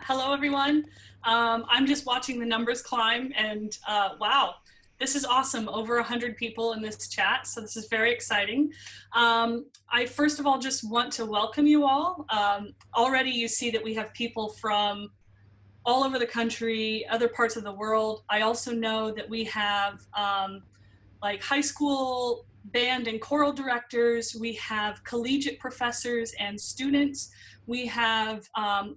Hello, everyone. I'm just watching the numbers climb, and wow, this is awesome. Over 100 people in this chat, so this is very exciting. I first of all just want to welcome you all. Already you see that we have people from all over the country, other parts of the world. I also know that we have like high school band and choral directors, we have collegiate professors and students, we have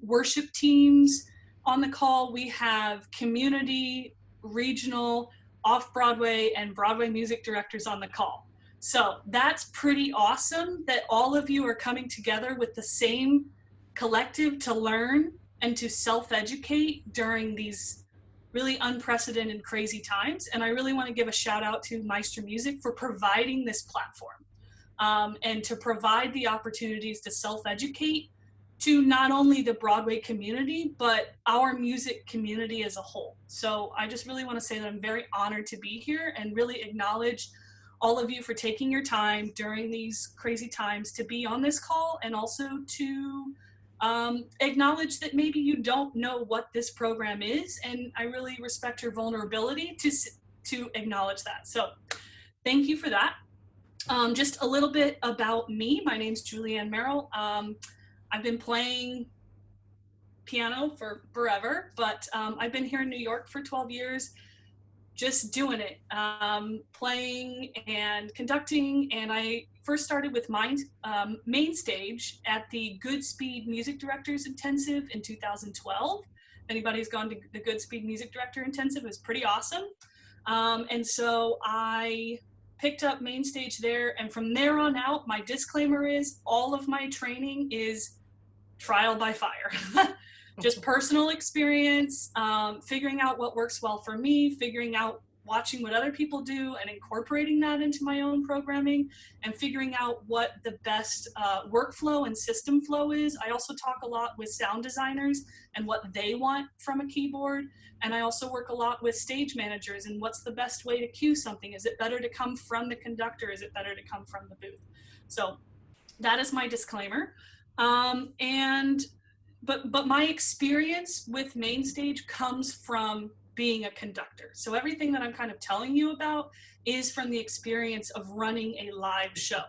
worship teams on the call, we have community, regional, off-Broadway, and Broadway music directors on the call. So that's pretty awesome that all of you are coming together with the same collective to learn and to self-educate during these really unprecedented, crazy times. And I really want to give a shout out to Maestro Music for providing this platform and to provide the opportunities to self-educate to not only the Broadway community, but our music community as a whole. So I just really want to say that I'm very honored to be here and really acknowledge all of you for taking your time during these crazy times to be on this call, and also to acknowledge that maybe you don't know what this program is, and I really respect your vulnerability to acknowledge that. So thank you for that. Just a little bit about me. My name's Julianne Merrill. I've been playing piano for forever, but I've been here in New York for 12 years, just doing it, playing and conducting. And I first started with Mainstage at the Goodspeed Music Directors Intensive in 2012. If anybody's gone to the Goodspeed Music Director Intensive, it was pretty awesome. And so I picked up Mainstage there, and from there on out, my disclaimer is all of my training is trial by fire. Just personal experience, figuring out what works well for me, figuring out watching what other people do and incorporating that into my own programming, and figuring out what the best workflow and system flow is. I also talk a lot with sound designers and what they want from a keyboard. And I also work a lot with stage managers and what's the best way to cue something. Is it better to come from the conductor? Is it better to come from the booth? So that is my disclaimer. But my experience with Mainstage comes from being a conductor. So everything that I'm kind of telling you about is from the experience of running a live show.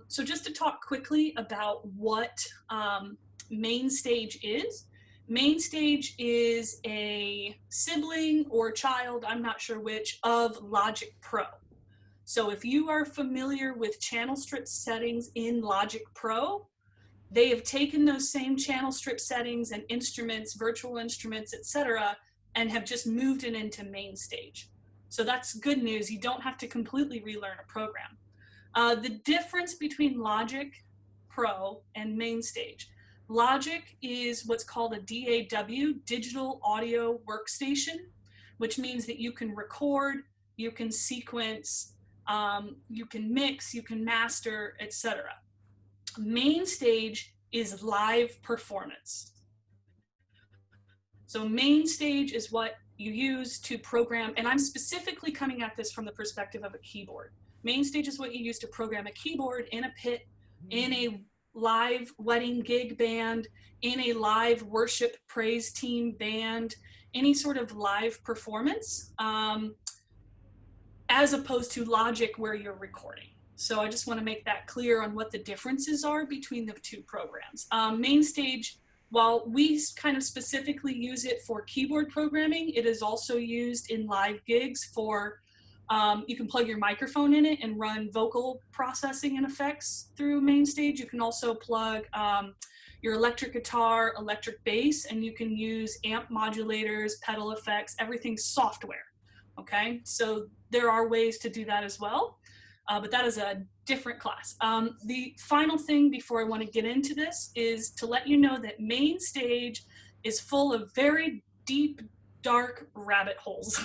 So just to talk quickly about what Mainstage is. Mainstage is a sibling or child, I'm not sure which, of Logic Pro. So if you are familiar with channel strip settings in Logic Pro, they have taken those same channel strip settings and instruments, virtual instruments, etc., and have just moved it into Mainstage. So that's good news. You don't have to completely relearn a program. The difference between Logic Pro and Mainstage. Logic is what's called a DAW, Digital Audio Workstation, which means that you can record, you can sequence, you can mix, you can master, etc. Mainstage is live performance. So Mainstage is what you use to program, and I'm specifically coming at this from the perspective of a keyboard. Mainstage is what you use to program a keyboard in a pit, in a live wedding gig band, in a live worship praise team band, any sort of live performance, as opposed to Logic where you're recording. So I just want to make that clear on what the differences are between the two programs. Mainstage, while we kind of specifically use it for keyboard programming, it is also used in live gigs for, you can plug your microphone in it and run vocal processing and effects through Mainstage. You can also plug your electric guitar, electric bass, and you can use amp modulators, pedal effects, everything's software, okay? So there are ways to do that as well. But that is a different class. The final thing before I want to get into this is to let you know that Mainstage is full of very deep, dark rabbit holes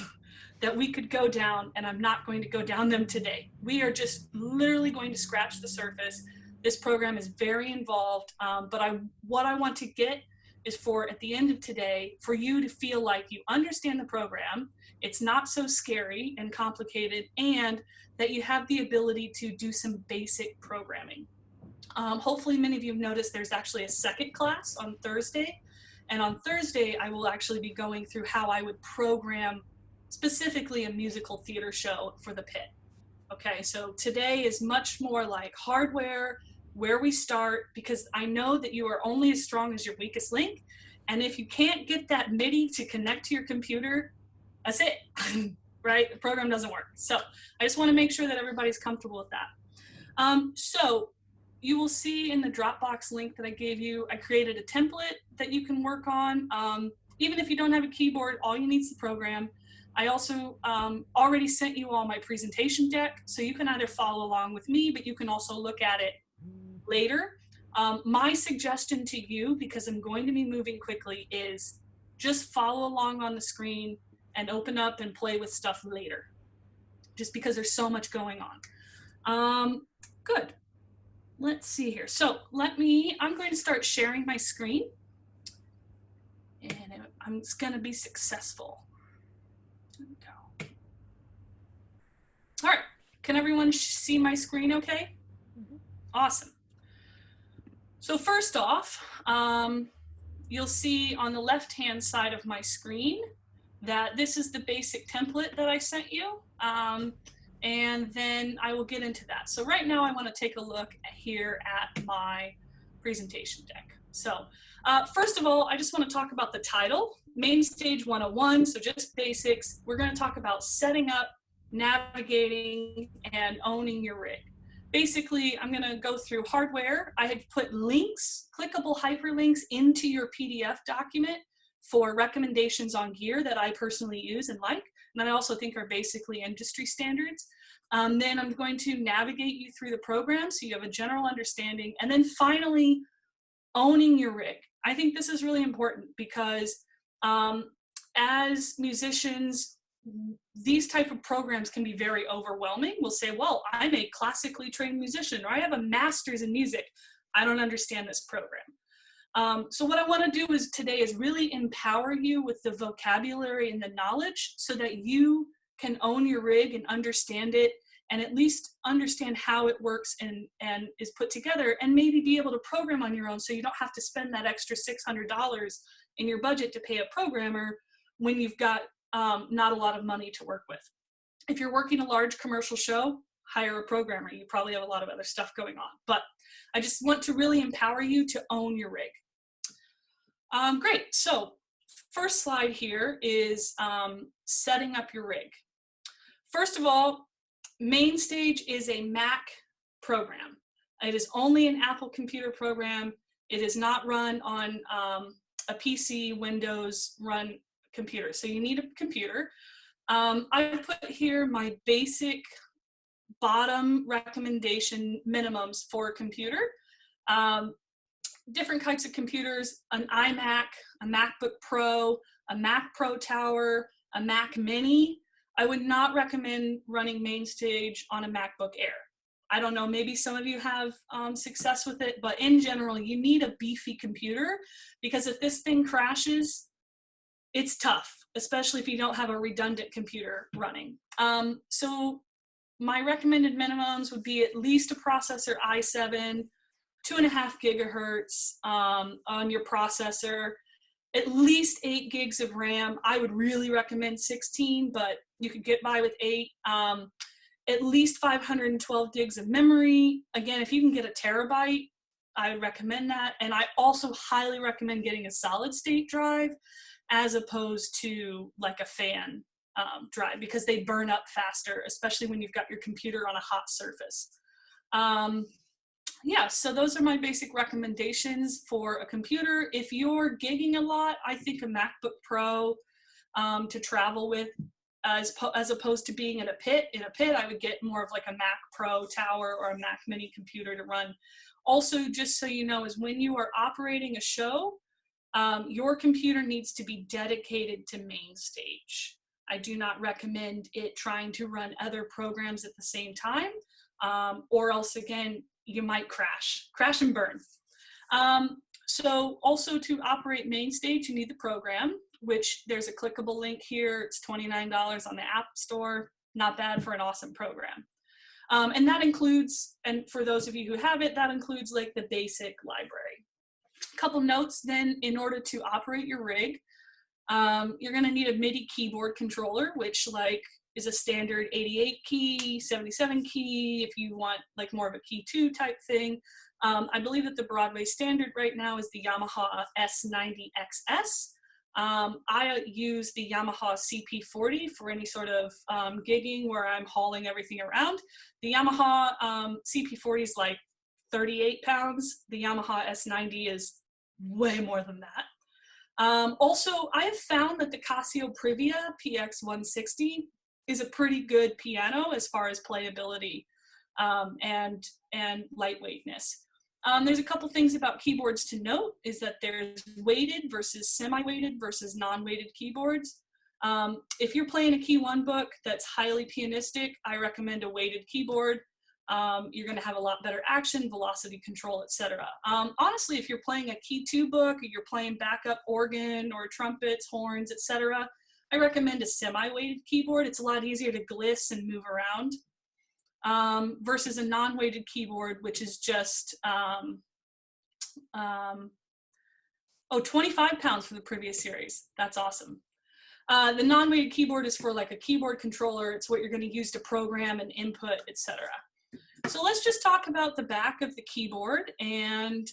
that we could go down, and I'm not going to go down them today. We are just literally going to scratch the surface. This program is very involved, but what I want to get is for, at the end of today, for you to feel like you understand the program, it's not so scary and complicated, and that you have the ability to do some basic programming. Hopefully many of you have noticed there's actually a second class on Thursday, And on Thursday, I will actually be going through how I would program specifically a musical theater show for the pit. Okay, so today is much more like hardware, where we start, because I know that you are only as strong as your weakest link. And if you can't get that MIDI to connect to your computer, that's it, right? The program doesn't work. So I just want to make sure that everybody's comfortable with that. So you will see in the Dropbox link that I gave you, I created a template that you can work on. Even if you don't have a keyboard, all you need is the program. I also already sent you all my presentation deck, so you can either follow along with me, but you can also look at it later. My suggestion to you, because I'm going to be moving quickly, is just follow along on the screen and open up and play with stuff later, just because there's so much going on. Good. Let's see here. So I'm going to start sharing my screen, and I'm just going to be successful. There we go. All right. Can everyone see my screen okay? Mm-hmm. Awesome. So first off, you'll see on the left-hand side of my screen that this is the basic template that I sent you. And then I will get into that. So right now I want to take a look here at my presentation deck. So first of all, I just want to talk about the title, Mainstage 101, so just basics. We're going to talk about setting up, navigating, and owning your rig. Basically, I'm going to go through hardware. I have put links, clickable hyperlinks into your PDF document for recommendations on gear that I personally use and like, and I also think are basically industry standards. Then I'm going to navigate you through the program so you have a general understanding. And then finally, owning your rig. I think this is really important because as musicians, these type of programs can be very overwhelming. We'll say, well, I'm a classically trained musician, or I have a master's in music. I don't understand this program. So what I want to do today is really empower you with the vocabulary and the knowledge so that you can own your rig and understand it, and at least understand how it works and is put together, and maybe be able to program on your own so you don't have to spend that extra $600 in your budget to pay a programmer when you've got not a lot of money to work with. If you're working a large commercial show, hire a programmer. You probably have a lot of other stuff going on, but I just want to really empower you to own your rig. Great, so first slide here is setting up your rig. First of all, Mainstage is a Mac program. It is only an Apple computer program. It is not run on a PC, Windows run computer. So you need a computer. I put here my basic bottom recommendation minimums for a computer. Different types of computers, an iMac, a MacBook Pro, a Mac Pro Tower, a Mac Mini. I would not recommend running Mainstage on a MacBook Air. I don't know, maybe some of you have success with it, but in general, you need a beefy computer, because if this thing crashes, it's tough, especially if you don't have a redundant computer running. So my recommended minimums would be at least a processor i7, 2.5 gigahertz on your processor, at least 8 gigs of RAM. I would really recommend 16, but you could get by with 8. At least 512 gigs of memory. Again, if you can get a terabyte, I would recommend that. And I also highly recommend getting a solid state drive as opposed to like a fan drive, because they burn up faster, especially when you've got your computer on a hot surface. Yeah, so those are my basic recommendations for a computer. If you're gigging a lot, I think a MacBook Pro to travel with, as opposed to being in a pit. In a pit, I would get more of like a Mac Pro Tower or a Mac Mini computer to run. Also, just so you know, is when you are operating a show, your computer needs to be dedicated to Mainstage. I do not recommend it trying to run other programs at the same time, or else again, you might crash and burn. So also to operate Mainstage, you need the program, which there's a clickable link here. It's $29 on the App Store. Not bad for an awesome program. And that includes, and for those of you who have it, that includes like the basic library. Couple notes then: in order to operate your rig, you're going to need a MIDI keyboard controller, which like is a standard 88 key, 77 key, if you want like more of a key 2 type thing. I believe that the Broadway standard right now is the Yamaha S90XS. I use the Yamaha CP40 for any sort of gigging where I'm hauling everything around. The Yamaha CP40 is like 38 pounds. The Yamaha S90 is way more than that. Also, I have found that the Casio Privia PX160 is a pretty good piano as far as playability and lightweightness. There's a couple things about keyboards to note, is that there's weighted versus semi-weighted versus non-weighted keyboards. If you're playing a key 1 book that's highly pianistic, I recommend a weighted keyboard. You're going to have a lot better action, velocity control, etc. Honestly, if you're playing a key 2 book, or you're playing backup organ or trumpets, horns, etc., I recommend a semi-weighted keyboard. It's a lot easier to gliss and move around. Versus a non-weighted keyboard, which is just 25 pounds for the previous series. That's awesome. The non-weighted keyboard is for like a keyboard controller. It's what you're going to use to program and input, etc. So let's just talk about the back of the keyboard and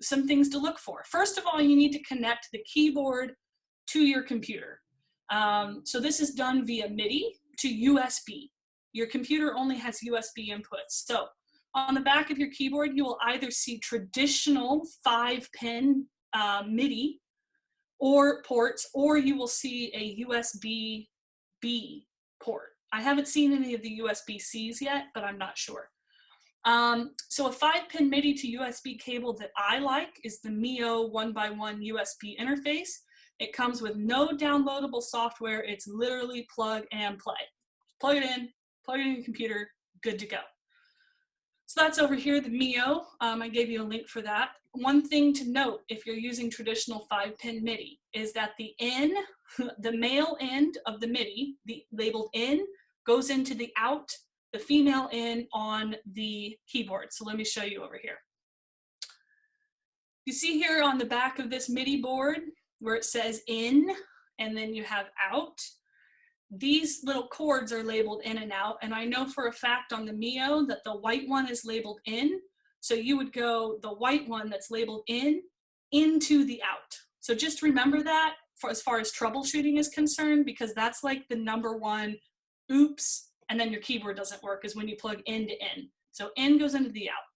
some things to look for. First of all, you need to connect the keyboard to your computer. So this is done via MIDI to USB. Your computer only has USB inputs. So on the back of your keyboard, you will either see traditional 5-pin MIDI or ports, or you will see a USB-B port. I haven't seen any of the USB-Cs yet, but I'm not sure. So a 5-pin MIDI to USB cable that I like is the Mio 1x1 USB interface. It comes with no downloadable software. It's literally plug and play. Plug it in your computer, good to go. So that's over here, the Mio. I gave you a link for that. One thing to note if you're using traditional 5-pin MIDI is that the in, the male end of the MIDI, the labeled in, goes into the out, the female in on the keyboard. So let me show you over here. You see here on the back of this MIDI board where it says in and then you have out. These little cords are labeled in and out, and I know for a fact on the Mio that the white one is labeled in, so you would go the white one that's labeled in into the out. So just remember that for as far as troubleshooting is concerned, because that's like the #1 oops, and then your keyboard doesn't work, is when you plug in to in. So in goes into the out.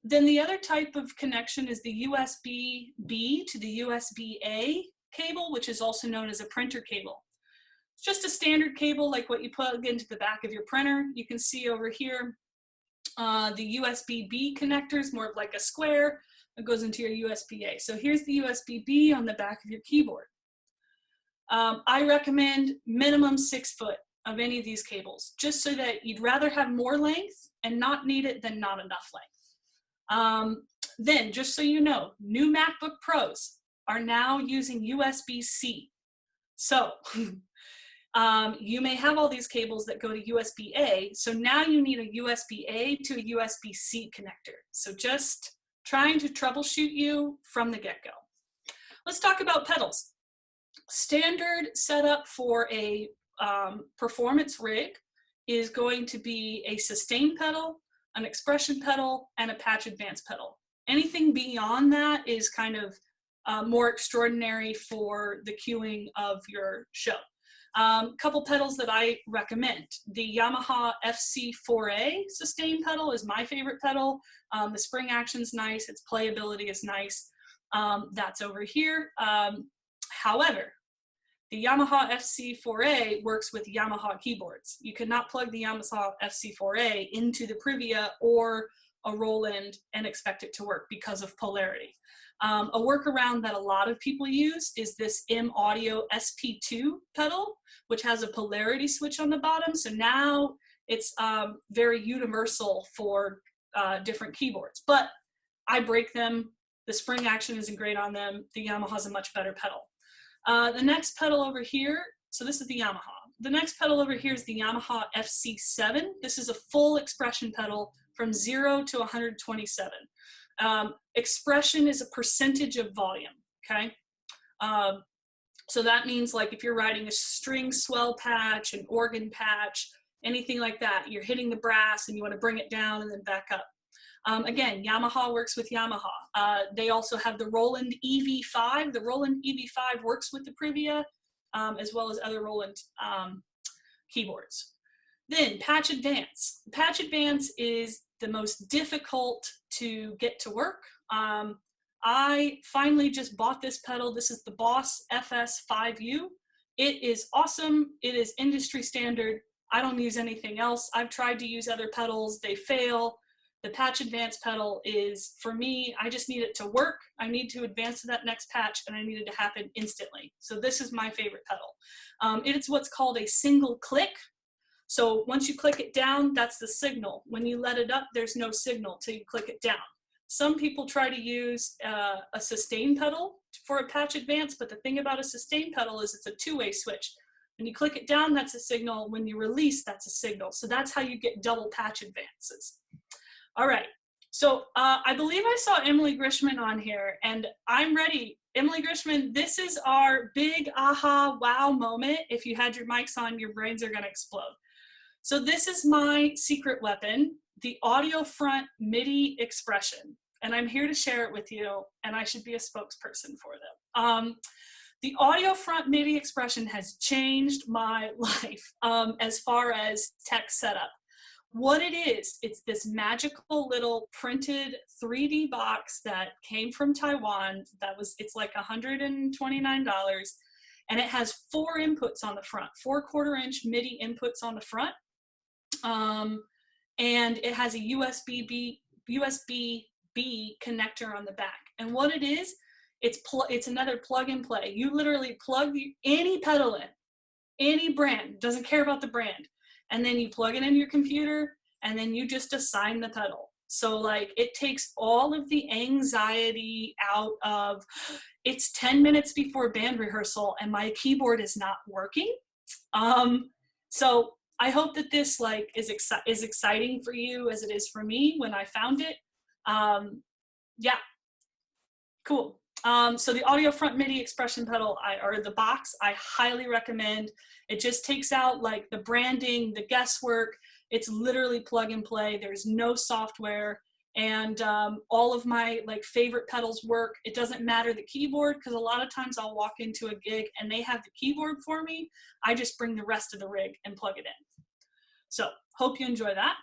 Then the other type of connection is the USB-B to the USB-A cable, which is also known as a printer cable. It's just a standard cable like what you plug into the back of your printer. You can see over here the USB-B connector is more of like a square. It goes into your USB-A. So here's the USB-B on the back of your keyboard. I recommend minimum 6 foot of any of these cables, just so that you'd rather have more length and not need it than not enough length. Then, just so you know, new MacBook Pros are now using USB-C. So you may have all these cables that go to USB-A, so now you need a USB-A to a USB-C connector. So just trying to troubleshoot you from the get-go. Let's talk about pedals. Standard setup for a performance rig is going to be a sustain pedal, an expression pedal, and a patch advance pedal. Anything beyond that is kind of more extraordinary for the cueing of your show. Couple pedals that I recommend. The Yamaha FC4A sustain pedal is my favorite pedal. The spring action's nice, its playability is nice. That's over here. However, the Yamaha FC4A works with Yamaha keyboards. You cannot plug the Yamaha FC4A into the Privia or a Roland and expect it to work because of polarity. A workaround that a lot of people use is this M Audio SP2 pedal, which has a polarity switch on the bottom. So now it's very universal for different keyboards, but I break them. The spring action isn't great on them. The Yamaha's a much better pedal. The next pedal over here, so this is the Yamaha. The next pedal over here is the Yamaha FC7. This is a full expression pedal from 0 to 127. Expression is a percentage of volume, okay? So that means like if you're writing a string swell patch, an organ patch, anything like that, you're hitting the brass and you want to bring it down and then back up. Again, Yamaha works with Yamaha. They also have the Roland EV5. The Roland EV5 works with the Privia, as well as other Roland keyboards. Then Patch Advance. Patch Advance is the most difficult to get to work. I finally just bought this pedal. This is the Boss FS5U. It is awesome. It is industry standard. I don't use anything else. I've tried to use other pedals. They fail. The Patch Advance pedal is, for me, I just need it to work. I need to advance to that next patch, and I need it to happen instantly. So this is my favorite pedal. It is what's called a single click. So once you click it down, that's the signal. When you let it up, there's no signal till you click it down. Some people try to use a sustain pedal for a Patch Advance, but the thing about a sustain pedal is it's a two-way switch. When you click it down, that's a signal. When you release, that's a signal. So that's how you get double patch advances. All right, so I believe I saw Emily Grishman on here, and I'm ready. Emily Grishman, this is our big aha wow moment. If you had your mics on, your brains are gonna explode. So this is my secret weapon, the audio front MIDI expression, and I'm here to share it with you, and I should be a spokesperson for them. The audio front MIDI expression has changed my life as far as tech setup. What it is, it's this magical little printed 3D box that came from Taiwan. It's like $129, and it has 4 inputs on the front, 4 1/4-inch MIDI inputs on the front, and it has a USB-B connector on the back. And what it is, it's another plug and play. You literally plug any pedal in, any brand, doesn't care about the brand. And then you plug it into your computer, and then you just assign the pedal. So like it takes all of the anxiety out of, it's 10 minutes before band rehearsal and my keyboard is not working. So I hope that this like is exciting for you as it is for me when I found it. Yeah, cool. So the audio front MIDI expression pedal, or the box, I highly recommend. It just takes out like the branding, the guesswork. It's literally plug and play. There's no software, and all of my like favorite pedals work. It doesn't matter the keyboard, because a lot of times I'll walk into a gig and they have the keyboard for me. I just bring the rest of the rig and plug it in. So hope you enjoy that.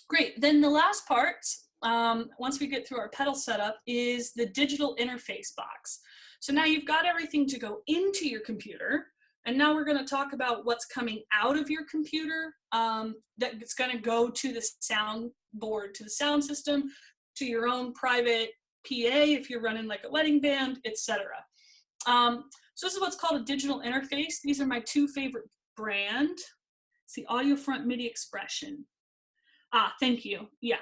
Great. Then the last part, once we get through our pedal setup, is the digital interface box. So now you've got everything to go into your computer, and now we're going to talk about what's coming out of your computer that's going to go to the sound board, to the sound system, to your own private PA if you're running like a wedding band, etc. So this is what's called a digital interface. These are my 2 favorite brand. It's the Audio Front MIDI Expression. Thank you. Yeah.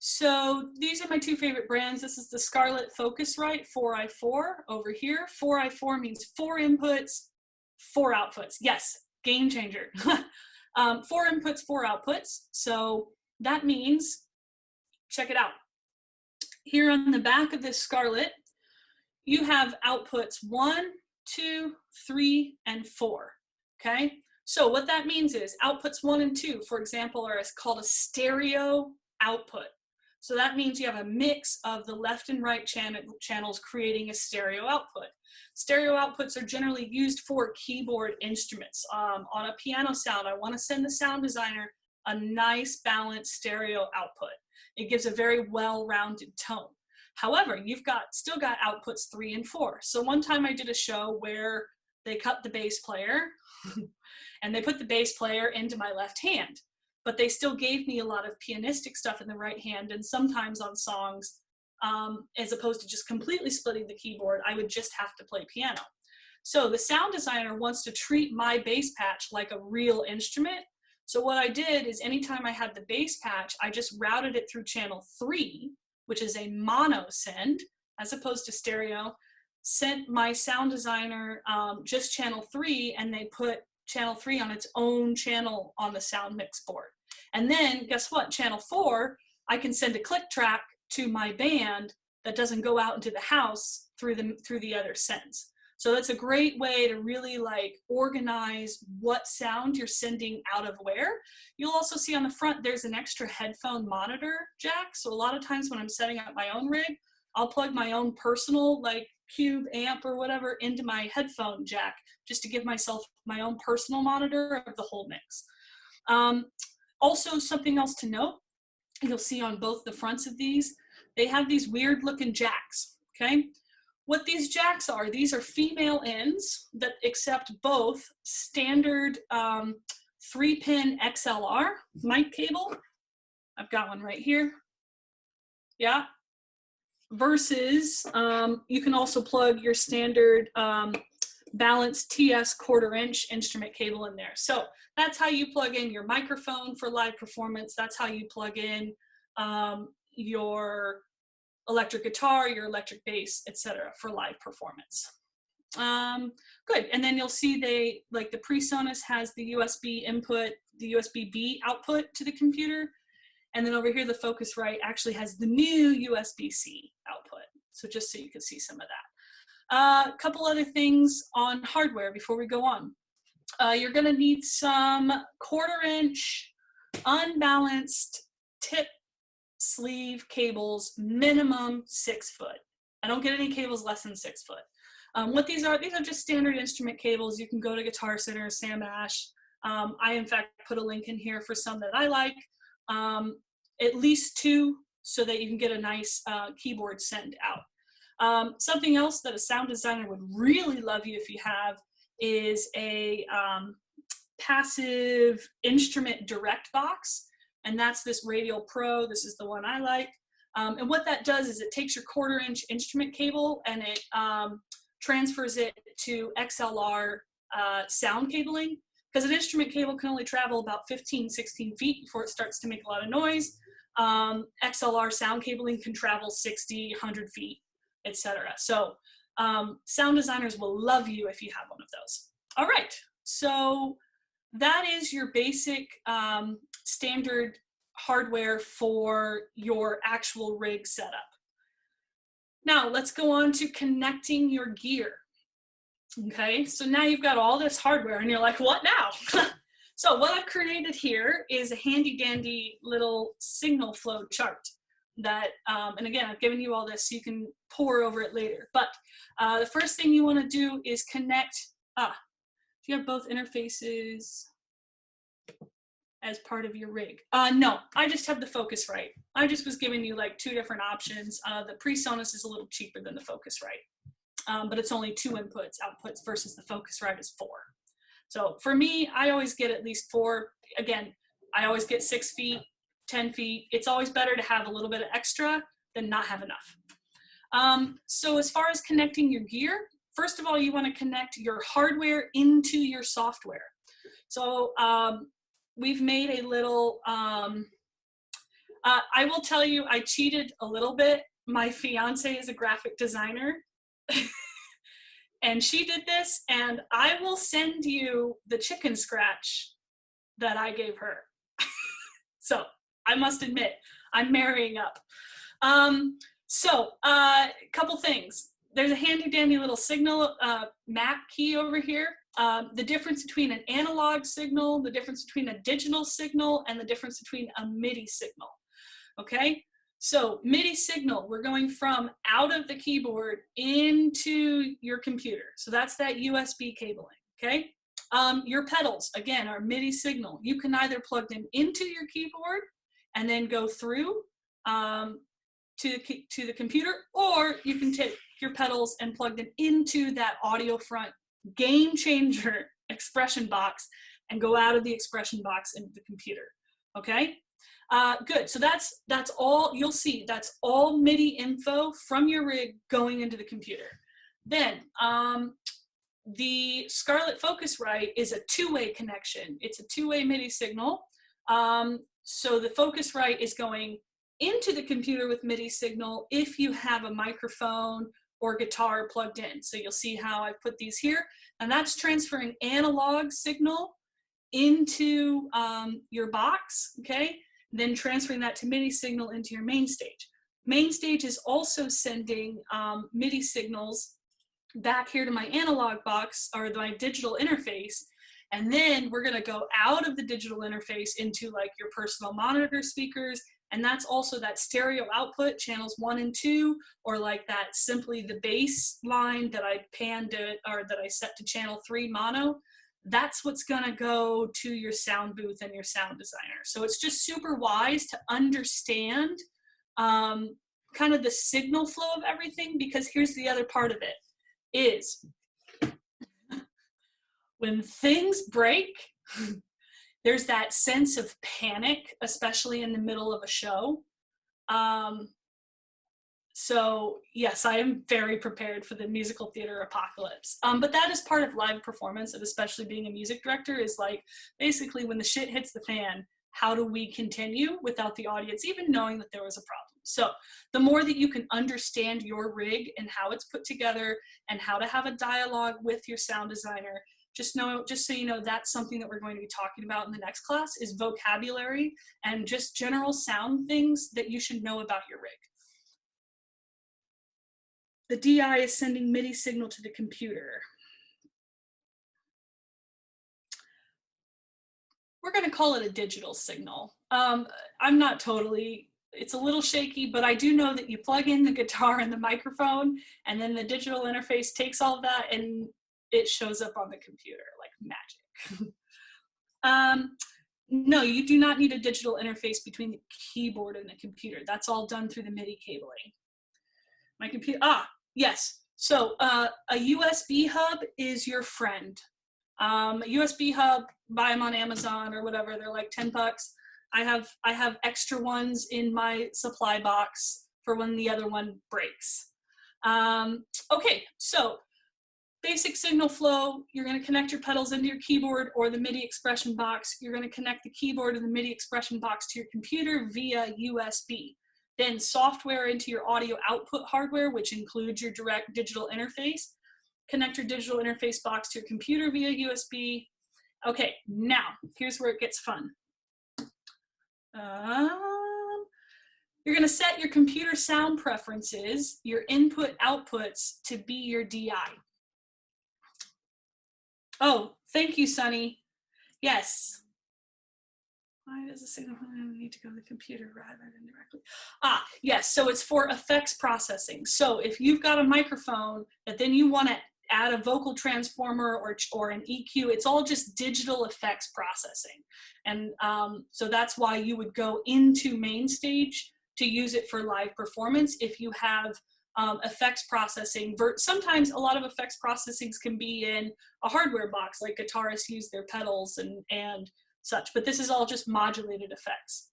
So these are my 2 favorite brands. This is the Scarlett Focusrite 4i4 over here. 4i4 means 4 inputs, 4 outputs. Yes, game changer. 4 inputs, 4 outputs. So that means, check it out. Here on the back of this Scarlett, you have outputs 1, 2, 3, and 4. Okay? So what that means is outputs 1 and 2, for example, are called a stereo output. So that means you have a mix of the left and right channels creating a stereo output. Stereo outputs are generally used for keyboard instruments. On a piano sound, I want to send the sound designer a nice balanced stereo output. It gives a very well-rounded tone. However, you've still got outputs 3 and 4. So one time I did a show where they cut the bass player and they put the bass player into my left hand, but they still gave me a lot of pianistic stuff in the right hand, and sometimes on songs, as opposed to just completely splitting the keyboard, I would just have to play piano. So the sound designer wants to treat my bass patch like a real instrument. So what I did is anytime I had the bass patch, I just routed it through channel 3, which is a mono send, as opposed to stereo, sent my sound designer just channel 3, and they put channel 3 on its own channel on the sound mix board. And then guess what? Channel 4 I can send a click track to my band that doesn't go out into the house through the other sends. So that's a great way to really like organize what sound you're sending out of where. You'll also see on the front, there's an extra headphone monitor jack. So a lot of times when I'm setting up my own rig, I'll plug my own personal like cube amp or whatever into my headphone jack, just to give myself my own personal monitor of the whole mix. Also, something else to note, you'll see on both the fronts of these, they have these weird looking jacks, okay? What these jacks are, these are female ends that accept both standard 3-pin XLR mic cable. I've got one right here. Yeah. Versus you can also plug your standard balanced TS 1/4 inch instrument cable in there. So that's how you plug in your microphone for live performance. That's how you plug in your electric guitar, your electric bass, etc. for live performance. Good, and then you'll see they, like the PreSonus has the USB input, the USB-B output to the computer, and then over here the Focusrite actually has the new USB-C output. So just so you can see some of that. A couple other things on hardware before we go on. You're gonna need some 1/4 inch unbalanced tip sleeve cables, minimum 6 foot. I don't get any cables less than 6 foot. What these are just standard instrument cables. You can go to Guitar Center, Sam Ash. I in fact put a link in here for some that I like. At least 2 so that you can get a nice keyboard send out. Something else that a sound designer would really love you if you have is a passive instrument direct box. And that's this Radial Pro. This is the one I like. And what that does is it takes your 1/4 inch instrument cable and it transfers it to XLR sound cabling, because an instrument cable can only travel about 15, 16 feet before it starts to make a lot of noise. XLR sound cabling can travel 60, 100 feet, etc. So sound designers will love you if you have one of those. All right, so that is your basic standard hardware for your actual rig setup. Now let's go on to connecting your gear. Okay, so now you've got all this hardware and you're like, what now? So what I've created here is a handy dandy little signal flow chart that, and again, I've given you all this so you can pore over it later. But the first thing you want to do is connect, do you have both interfaces as part of your rig? No, I just have the Focusrite. I just was giving you like 2 different options. The PreSonus is a little cheaper than the Focusrite, but it's only 2 outputs versus the Focusrite is 4. So for me, I always get at least 4. Again, I always get 6 feet, 10 feet. It's always better to have a little bit of extra than not have enough. So as far as connecting your gear, first of all, you want to connect your hardware into your software. So we've made a little, I will tell you, I cheated a little bit. My fiance is a graphic designer. And she did this, and I will send you the chicken scratch that I gave her. So I must admit, I'm marrying up. Couple things. There's a handy dandy little signal map key over here. The difference between an analog signal, the difference between a digital signal, and the difference between a MIDI signal. Okay? So MIDI signal, we're going from out of the keyboard into your computer. So that's that USB cabling, okay? Your pedals, again, are MIDI signal. You can either plug them into your keyboard and then go through to the computer, or you can take your pedals and plug them into that audio front game changer expression box and go out of the expression box into the computer, okay? Good, so that's all, you'll see, that's all MIDI info from your rig going into the computer. Then, the Scarlett Focusrite is a 2-way connection. It's a 2-way MIDI signal. So the Focusrite is going into the computer with MIDI signal if you have a microphone or guitar plugged in. So you'll see how I put these here, and that's transferring analog signal into your box, okay? then transferring that to MIDI signal into your Mainstage. Mainstage is also sending MIDI signals back here to my analog box or my digital interface. And then we're gonna go out of the digital interface into like your personal monitor speakers. And that's also that stereo output, channels 1 and 2, or like that simply the bass line that I panned to, or that I set to channel 3 mono. That's what's gonna go to your sound booth and your sound designer. So it's just super wise to understand kind of the signal flow of everything, because here's the other part of it, is when things break, there's that sense of panic, especially in the middle of a show. So yes, I am very prepared for the musical theater apocalypse. But that is part of live performance, and especially being a music director, is like basically when the shit hits the fan, how do we continue without the audience even knowing that there was a problem? So the more that you can understand your rig and how it's put together and how to have a dialogue with your sound designer, just so you know, that's something that we're going to be talking about in the next class, is vocabulary and just general sound things that you should know about your rig. The DI is sending MIDI signal to the computer. We're going to call it a digital signal. I'm not totally, it's a little shaky, but I do know that you plug in the guitar and the microphone, and then the digital interface takes all of that and it shows up on the computer like magic. No, you do not need a digital interface between the keyboard and the computer. That's all done through the MIDI cabling. My computer, yes. So a USB hub is your friend. A USB hub, buy them on Amazon or whatever. They're like 10 bucks. I have extra ones in my supply box for when the other one breaks. Okay, so basic signal flow, you're going to connect your pedals into your keyboard or the MIDI expression box. You're going to connect the keyboard and the MIDI expression box to your computer via USB. Then software into your audio output hardware, which includes your direct digital interface. Connect your digital interface box to your computer via USB. Okay, now here's where it gets fun. You're going to set your computer sound preferences, your input outputs, to be your DI. Oh, thank you, Sunny. Yes. Why does the signal need to go to the computer rather than directly? Yes, so it's for effects processing. So if you've got a microphone that then you want to add a vocal transformer or an EQ, it's all just digital effects processing. And so that's why you would go into Mainstage to use it for live performance if you have effects processing. Sometimes a lot of effects processings can be in a hardware box, like guitarists use their pedals and such, but this is all just modulated effects.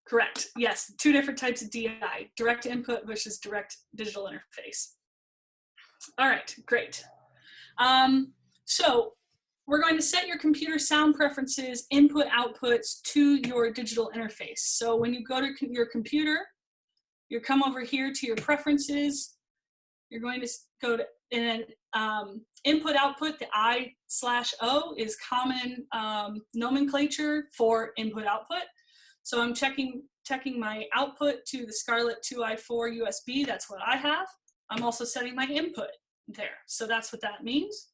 Correct, yes, 2 different types of DI, direct input versus direct digital interface. All right, great. So we're going to set your computer sound preferences, input outputs to your digital interface. So when you go to your computer, you come over here to your preferences, you're going to go to input output. The I/O is common nomenclature for input output. So I'm checking my output to the Scarlett 2i4 USB. That's what I have. I'm also setting my input there. So that's what that means.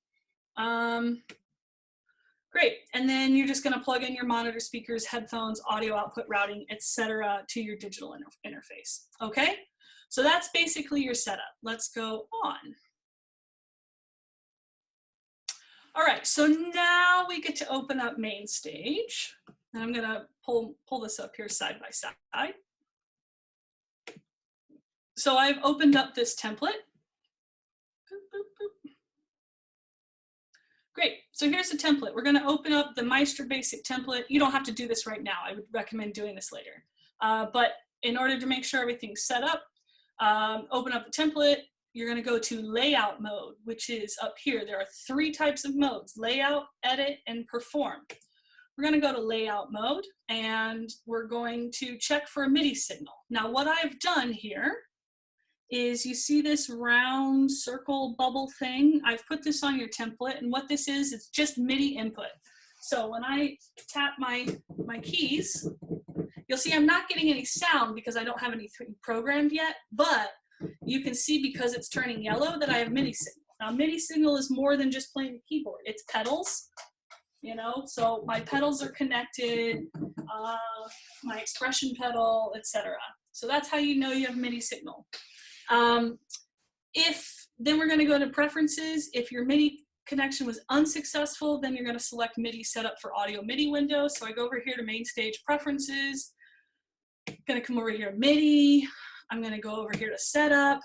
Great. And then you're just going to plug in your monitor speakers, headphones, audio output routing, etc. to your digital interface. Okay? So that's basically your setup. Let's go on. All right, so now we get to open up Mainstage. And I'm gonna pull this up here side by side. So I've opened up this template. Boop, boop, boop. Great, so here's the template. We're gonna open up the Maestro Basic template. You don't have to do this right now. I would recommend doing this later. But in order to make sure everything's set up, open up the template. You're going to go to layout mode, which is up here. There are 3 types of modes: layout, edit, and perform. We're going to go to layout mode, and we're going to check for a MIDI signal. Now, what I've done here is, you see this round circle bubble thing? I've put this on your template, and what this is, it's just MIDI input. So when I tap my keys, you'll see I'm not getting any sound because I don't have anything programmed yet, but you can see because it's turning yellow that I have MIDI signal. Now MIDI signal is more than just playing the keyboard. It's pedals, you know, so my pedals are connected, my expression pedal, etc. So that's how you know you have MIDI signal. Then we're going to go to preferences. If your MIDI connection was unsuccessful, then you're going to select MIDI setup for audio MIDI window. So I go over here to Mainstage preferences. I'm going to come over here to MIDI. I'm going to go over here to setup.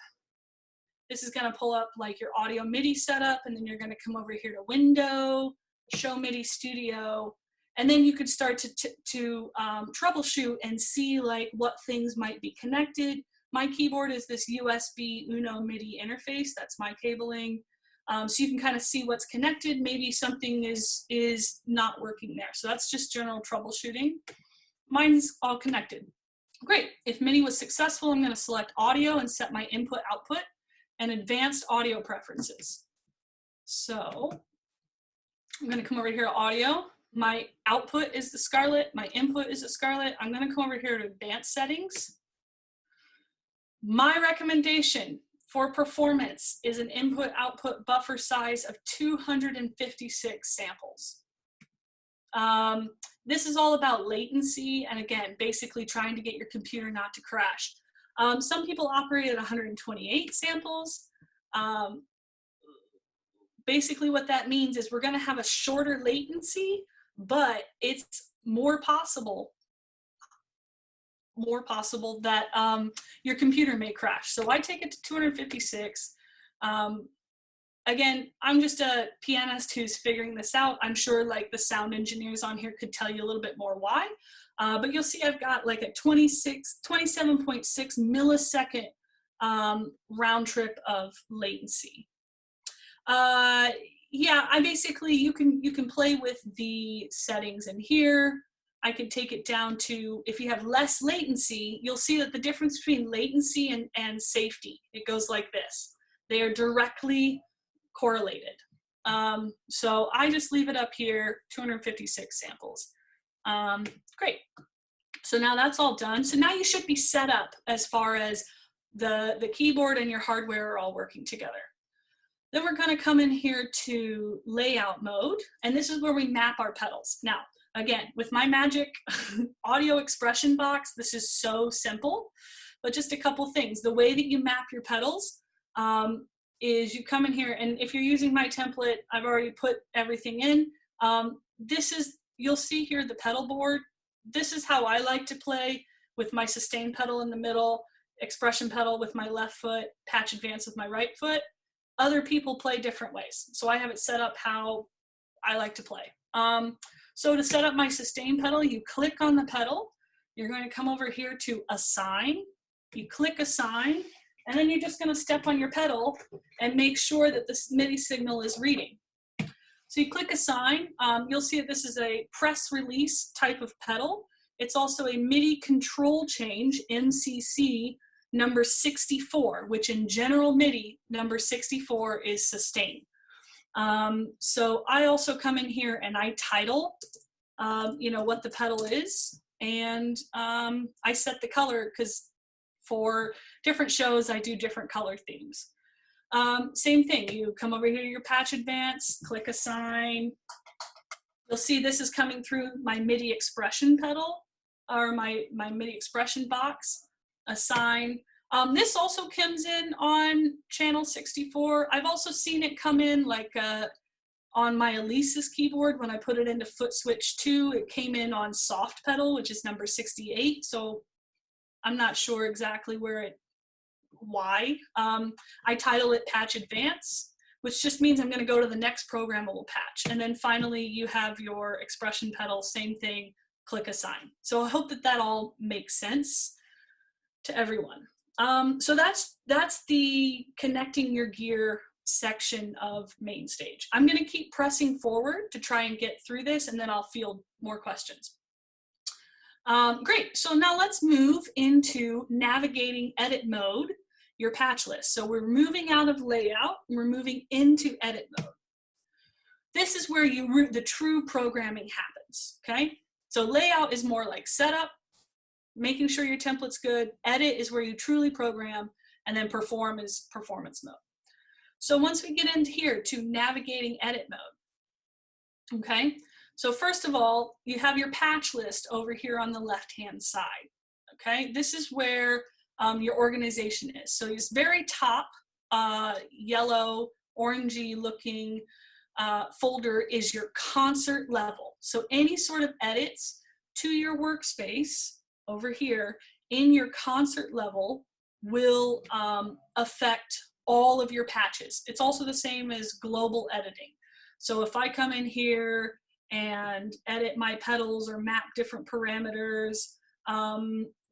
This is going to pull up like your audio MIDI setup, and then you're going to come over here to window, show MIDI studio, and then you could start to troubleshoot and see like what things might be connected. My keyboard is this USB Uno MIDI interface. That's my cabling. So you can kind of see what's connected. Maybe something is not working there. So that's just general troubleshooting. Mine's all connected. Great. If MIDI was successful, I'm going to select audio and set my input output and advanced audio preferences. So I'm going to come over here to audio. My output is the Scarlett. My input is the Scarlett. I'm going to come over here to advanced settings. My recommendation for performance is an input output buffer size of 256 samples. This is all about latency and again, basically trying to get your computer not to crash. Some people operate at 128 samples. Basically what that means is we're going to have a shorter latency, but it's more possible that your computer may crash. So I take it to 256. Again, I'm just a pianist who's figuring this out. I'm sure like the sound engineers on here could tell you a little bit more why. But you'll see I've got like a 27.6 millisecond round trip of latency latency. Yeah, I basically, you can play with the settings in here. I could take it down to, if you have less latency, you'll see that the difference between latency and safety, it goes like this. They are directly correlated. So I just leave it up here, 256 samples. Great. So now that's all done. So now you should be set up as far as the keyboard and your hardware are all working together. Then we're going to come in here to layout mode, and this is where we map our pedals. Now, again, with my magic audio expression box, this is so simple, but just a couple things. The way that you map your pedals is you come in here, and if you're using my template, I've already put everything in. You'll see here the pedal board. This is how I like to play, with my sustain pedal in the middle, expression pedal with my left foot, patch advance with my right foot. Other people play different ways. So I have it set up how I like to play. So to set up my sustain pedal, you click on the pedal. You're going to come over here to assign. You click assign, and then you're just going to step on your pedal and make sure that this MIDI signal is reading. So you click assign. You'll see that this is a press release type of pedal. It's also a MIDI control change, MCC, number 64, which in general MIDI, number 64 is sustain. So I also come in here and I title, what the pedal is, and I set the color, because for different shows I do different color themes. Same thing, you come over here to your patch advance, click assign. You'll see this is coming through my MIDI expression pedal, or my MIDI expression box. Assign. This also comes in on channel 64. I've also seen it come in like on my Elise's keyboard when I put it into foot switch 2. It came in on soft pedal, which is number 68. So I'm not sure exactly why. I title it patch advance, which just means I'm going to go to the next programmable patch. And then finally you have your expression pedal, same thing, click assign. So I hope that all makes sense to everyone. So that's the connecting your gear section of Mainstage. I'm going to keep pressing forward to try and get through this, and then I'll field more questions. Great, so now let's move into navigating edit mode, your patch list. So we're moving out of layout, and we're moving into edit mode. This is where the true programming happens, okay? So layout is more like setup, making sure your template's good. Edit is where you truly program, and then perform is performance mode. So once we get into here to navigating edit mode, okay? So first of all, you have your patch list over here on the left-hand side, okay? This is where your organization is. So this very top yellow, orangey looking folder is your concert level. So any sort of edits to your workspace over here in your concert level will affect all of your patches. It's also the same as global editing. So if I come in here and edit my pedals or map different parameters,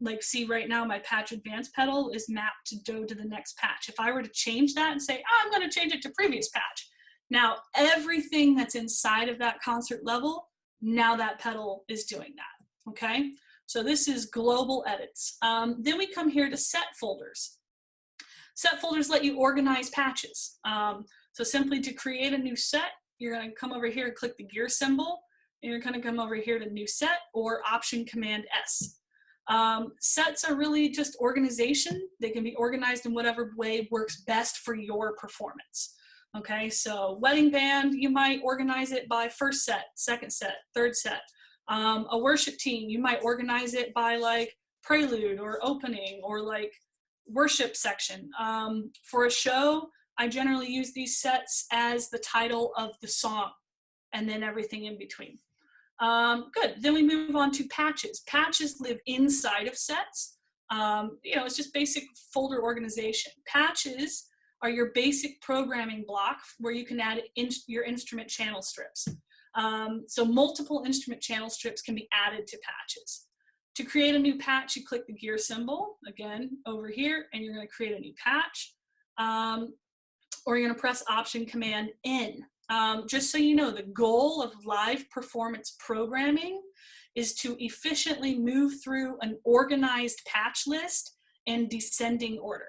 like see right now my patch advanced pedal is mapped to go to the next patch. If I were to change that and say, oh, I'm going to change it to previous patch, now everything that's inside of that concert level, now that pedal is doing that, okay? So this is global edits. Then we come here to set folders. Set folders let you organize patches. So simply to create a new set, you're going to come over here and click the gear symbol, and you're going to come over here to new set or option command S. Sets are really just organization. They can be organized in whatever way works best for your performance. Okay, so wedding band, you might organize it by first set, second set, third set. A worship team, you might organize it by like prelude or opening or like worship section. For a show, I generally use these sets as the title of the song and then everything in between. Good, then we move on to patches. Patches live inside of sets. You know, it's just basic folder organization. Patches are your basic programming block where you can add your instrument channel strips. So multiple instrument channel strips can be added to patches. To create a new patch, you click the gear symbol, again, over here, and you're going to create a new patch. Or you're going to press Option Command N. Just so you know, the goal of live performance programming is to efficiently move through an organized patch list in descending order.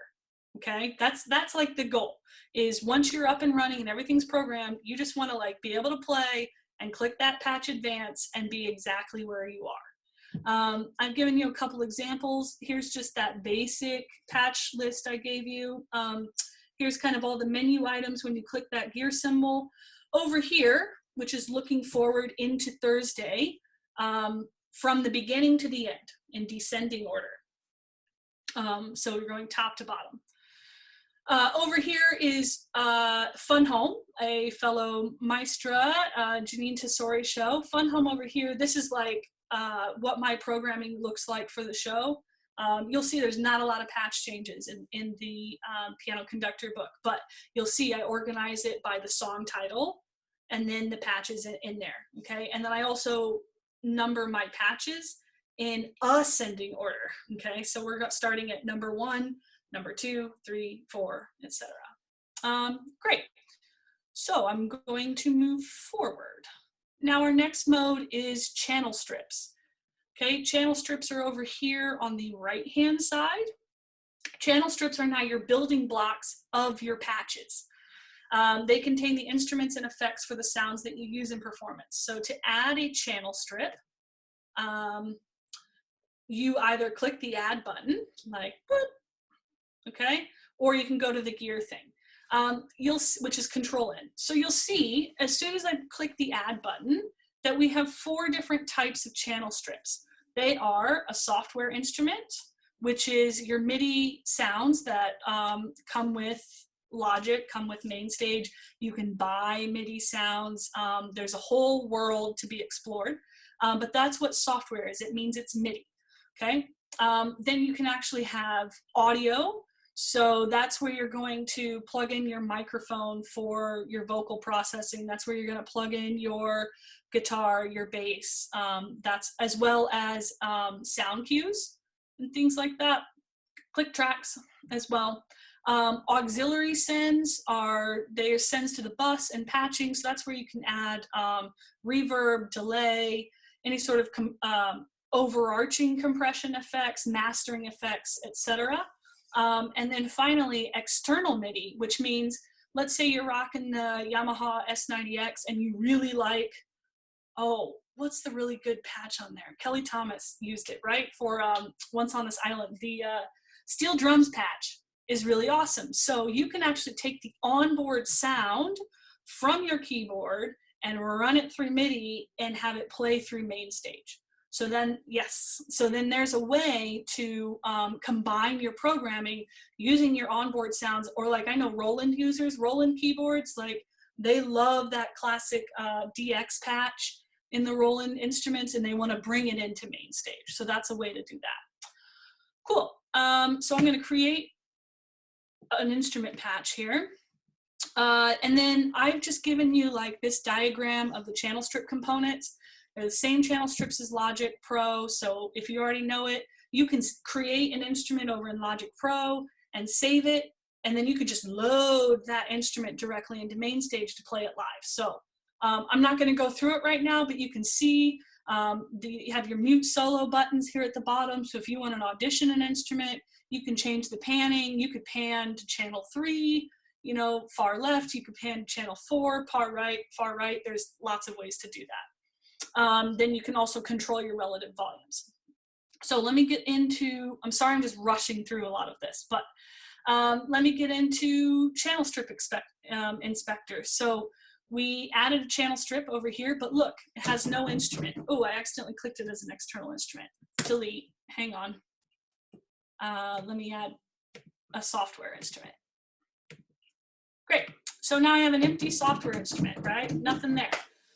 Okay, that's like the goal, is once you're up and running and everything's programmed, you just want to like be able to play and click that patch advance and be exactly where you are. I've given you a couple examples. Here's just that basic patch list I gave you. Here's kind of all the menu items when you click that gear symbol. Over here, which is looking forward into Thursday, from the beginning to the end in descending order. So we're going top to bottom. Over here is Fun Home, a fellow maestra, Janine Tesori show. Fun Home over here, this is like what my programming looks like for the show. You'll see there's not a lot of patch changes in the piano conductor book, but you'll see I organize it by the song title and then the patches in there, okay? And then I also number my patches in ascending order, okay? So we're starting at number 1, number 2, 3, 4, etc. Great. So I'm going to move forward. Now our next mode is channel strips. Okay, channel strips are over here on the right-hand side. Channel strips are now your building blocks of your patches. They contain the instruments and effects for the sounds that you use in performance. So to add a channel strip, you either click the add button, like, boop, okay, or you can go to the gear thing, which is Control N. So you'll see, as soon as I click the add button, that we have 4 different types of channel strips. They are a software instrument, which is your MIDI sounds that come with Logic, come with Mainstage. You can buy MIDI sounds. There's a whole world to be explored, but that's what software is. It means it's MIDI, okay? Then you can actually have audio. So that's where you're going to plug in your microphone for your vocal processing. That's where you're going to plug in your guitar, your bass. That's as well as sound cues and things like that. Click tracks as well. Auxiliary sends are sends to the bus and patching. So that's where you can add reverb, delay, any sort of overarching compression effects, mastering effects, etc. And then finally, external MIDI, which means let's say you're rocking the Yamaha S90X and you really like, oh, what's the really good patch on there? Kelly Thomas used it, right? For Once on This Island. The steel drums patch is really awesome. So you can actually take the onboard sound from your keyboard and run it through MIDI and have it play through Mainstage. So then, yes, so then there's a way to combine your programming using your onboard sounds, or like I know Roland users, Roland keyboards, like they love that classic DX patch in the Roland instruments, and they want to bring it into Mainstage. So that's a way to do that. Cool. So I'm going to create an instrument patch here. And then I've just given you like this diagram of the channel strip components. They're the same channel strips as Logic Pro. So if you already know it, you can create an instrument over in Logic Pro and save it. And then you could just load that instrument directly into Mainstage to play it live. So I'm not going to go through it right now, but you can see you have your mute solo buttons here at the bottom. So if you want to audition an instrument, you can change the panning. You could pan to channel 3, you know, far left. You could pan to channel 4, far right, far right. There's lots of ways to do that. Then you can also control your relative volumes. So let me get into, I'm sorry, I'm just rushing through a lot of this, but let me get into channel strip inspector. So we added a channel strip over here, but look, it has no instrument. Oh, I accidentally clicked it as an external instrument. Delete, hang on. Let me add a software instrument. Great, so now I have an empty software instrument, right? Nothing there.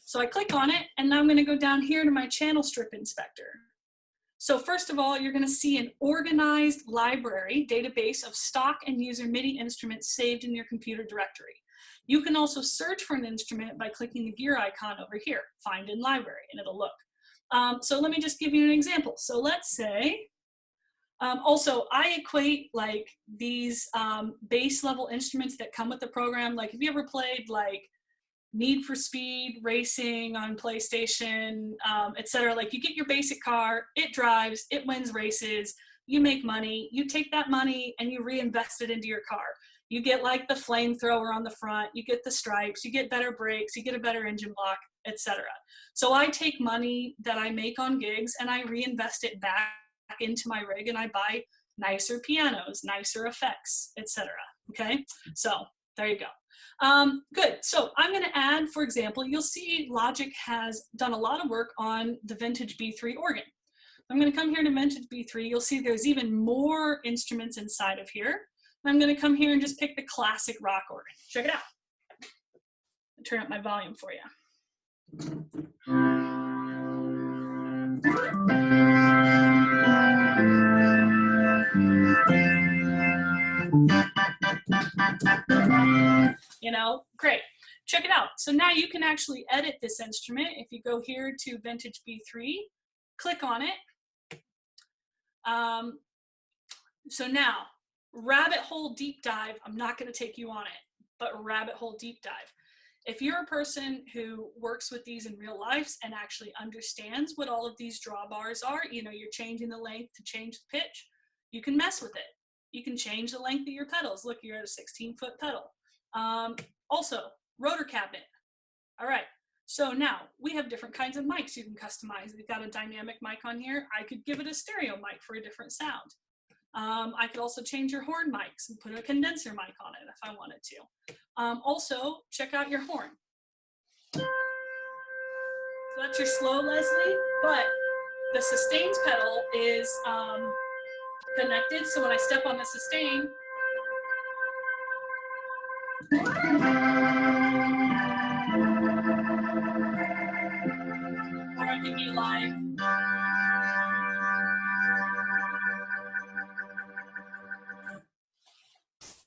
So I click on it, and now I'm gonna go down here to my channel strip inspector. So first of all, you're gonna see an organized library database of stock and user MIDI instruments saved in your computer directory. You can also search for an instrument by clicking the gear icon over here, find in library, and it'll look. So let me just give you an example. So let's say, also I equate like these base level instruments that come with the program. Like if you ever played like Need for Speed Racing on PlayStation, etc. Like you get your basic car, it drives, it wins races, you make money, you take that money and you reinvest it into your car. You get like the flamethrower on the front, you get the stripes, you get better brakes, you get a better engine block, etc. So I take money that I make on gigs and I reinvest it back into my rig and I buy nicer pianos, nicer effects, etc. Okay, so there you go. Good, so I'm gonna add, for example, you'll see Logic has done a lot of work on the vintage B3 organ. I'm gonna come here to vintage B3, you'll see there's even more instruments inside of here. I'm going to come here and just pick the classic rock organ. Check it out. I'll turn up my volume for you. You know, great. Check it out. So now you can actually edit this instrument. If you go here to Vintage B3, click on it. So now, rabbit hole deep dive, I'm not going to take you on it, but rabbit hole deep dive. If you're a person who works with these in real life and actually understands what all of these drawbars are, you know, you're changing the length to change the pitch, you can mess with it. You can change the length of your pedals. Look, you're at a 16-foot pedal. Also, rotor cabinet. All right, so now we have different kinds of mics you can customize. We've got a dynamic mic on here. I could give it a stereo mic for a different sound. I could also change your horn mics and put a condenser mic on it if I wanted to. Also, check out your horn. So that's your slow Leslie, but the sustains pedal is connected, so when I step on the sustain, or I can be like,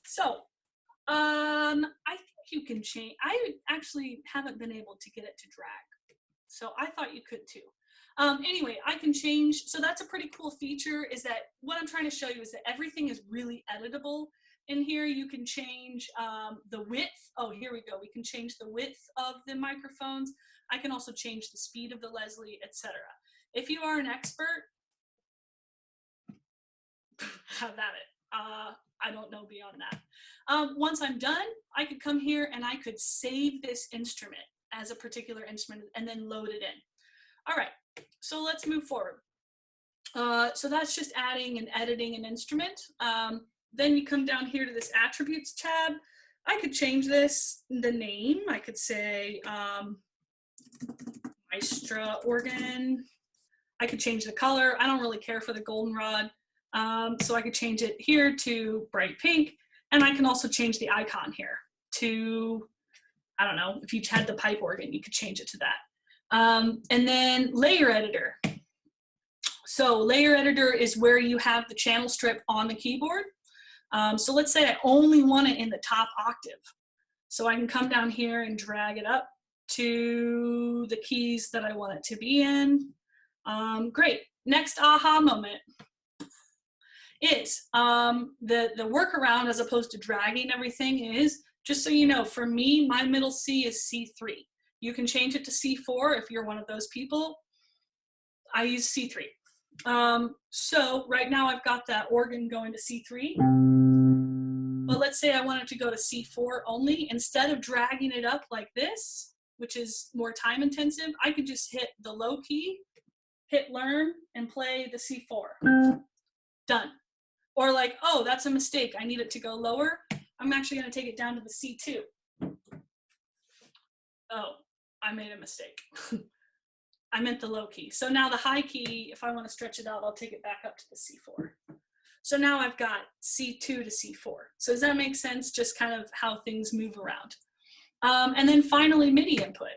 so, I think you can change. I actually haven't been able to get it to drag, so I thought you could too. Anyway, I can change. So that's a pretty cool feature, is that what I'm trying to show you is that everything is really editable. In here, you can change the width. Oh, here we go. We can change the width of the microphones. I can also change the speed of the Leslie, etc. If you are an expert, have at it. I don't know beyond that. Once I'm done, I could come here and I could save this instrument as a particular instrument and then load it in. All right, so let's move forward. So that's just adding and editing an instrument. Then you come down here to this attributes tab. I could change this, the name. I could say Maestra organ. I could change the color. I don't really care for the goldenrod. So I could change it here to bright pink. And I can also change the icon here to, I don't know, if you had the pipe organ, you could change it to that. And then layer editor. So layer editor is where you have the channel strip on the keyboard. So let's say I only want it in the top octave. So I can come down here and drag it up to the keys that I want it to be in. Great. Next aha moment is the workaround, as opposed to dragging everything, is, just so you know, for me, my middle C is C3. You can change it to C4 if you're one of those people. I use C3. So right now I've got that organ going to C3, but let's say I want it to go to C4 only. Instead of dragging it up like this, which is more time intensive, I could just hit the low key, hit learn, and play the C4. Done. Or like, oh, that's a mistake, I need it to go lower. I'm actually going to take it down to the C2. Oh, I made a mistake. I meant the low key. So now the high key, if I want to stretch it out, I'll take it back up to the C4. So now I've got C2 to C4. So does that make sense? Just kind of how things move around. And then finally, MIDI input.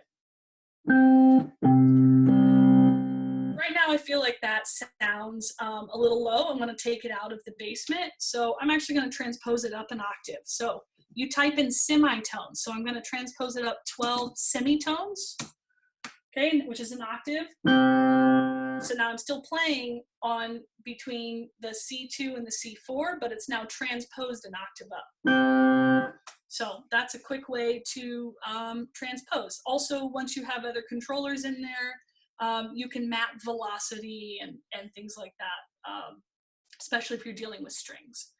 Right now I feel like that sounds a little low. I'm going to take it out of the basement. So I'm actually going to transpose it up an octave. So you type in semitones. So I'm going to transpose it up 12 semitones. Okay, which is an octave. So now I'm still playing on between the C2 and the C4, but it's now transposed an octave up. So that's a quick way to transpose. Also, once you have other controllers in there, you can map velocity and things like that, especially if you're dealing with strings.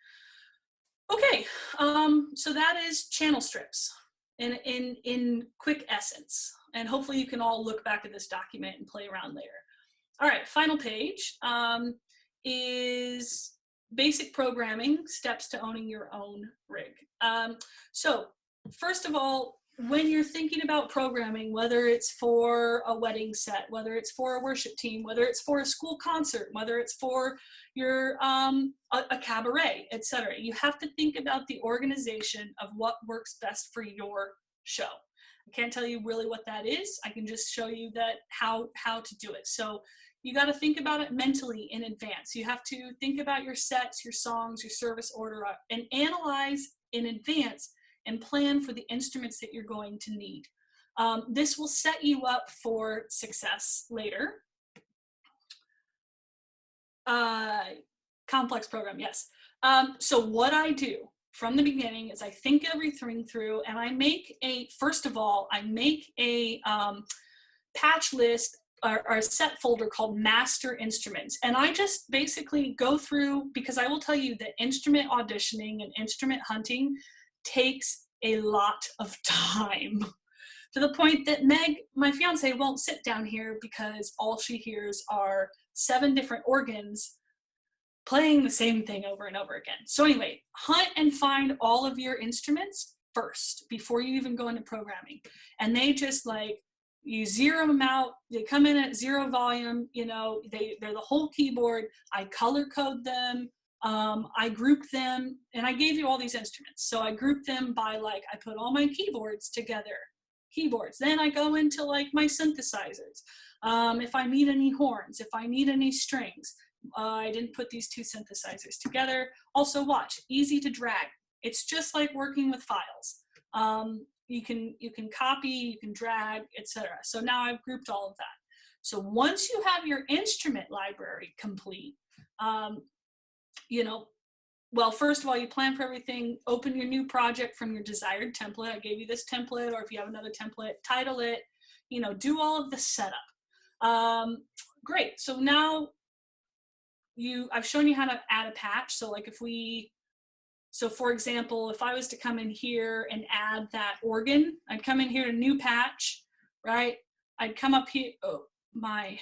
Okay, so that is channel strips in quick essence. And hopefully you can all look back at this document and play around later. All right, final page is basic programming, steps to owning your own rig. So first of all, when you're thinking about programming, whether it's for a wedding set, whether it's for a worship team, whether it's for a school concert, whether it's for your a cabaret, etc., you have to think about the organization of what works best for your show. I can't tell you really what that is. I can just show you that how to do it. So you got to think about it mentally in advance. You have to think about your sets, your songs, your service order, and analyze in advance and plan for the instruments that you're going to need. This will set you up for success later. Complex program, yes. So what I do from the beginning is I think everything through, and I make a, first of all, I make a patch list or a set folder called master instruments. And I just basically go through, because I will tell you that instrument auditioning and instrument hunting takes a lot of time, to the point that Meg, my fiance, won't sit down here because all she hears are 7 different organs playing the same thing over and over again. So anyway, hunt and find all of your instruments first before you even go into programming. And they just like, you zero them out, they come in at 0 volume, you know, they're the whole keyboard. I color code them, I group them, and I gave you all these instruments. So I group them by like, I put all my keyboards together, keyboards. Then I go into like my synthesizers. If I need any horns, if I need any strings, I didn't put these 2 synthesizers together. Also watch, easy to drag. It's just like working with files. You can copy, you can drag, etc. So now I've grouped all of that. So once you have your instrument library complete, you know, well, first of all, you plan for everything, open your new project from your desired template. I gave you this template, or if you have another template, title it, you know, do all of the setup. Great, so now I've shown you how to add a patch. So like if we So for example, if I was to come in here and add that organ, I'd come in here to new patch, right? I'd come up here, oh, my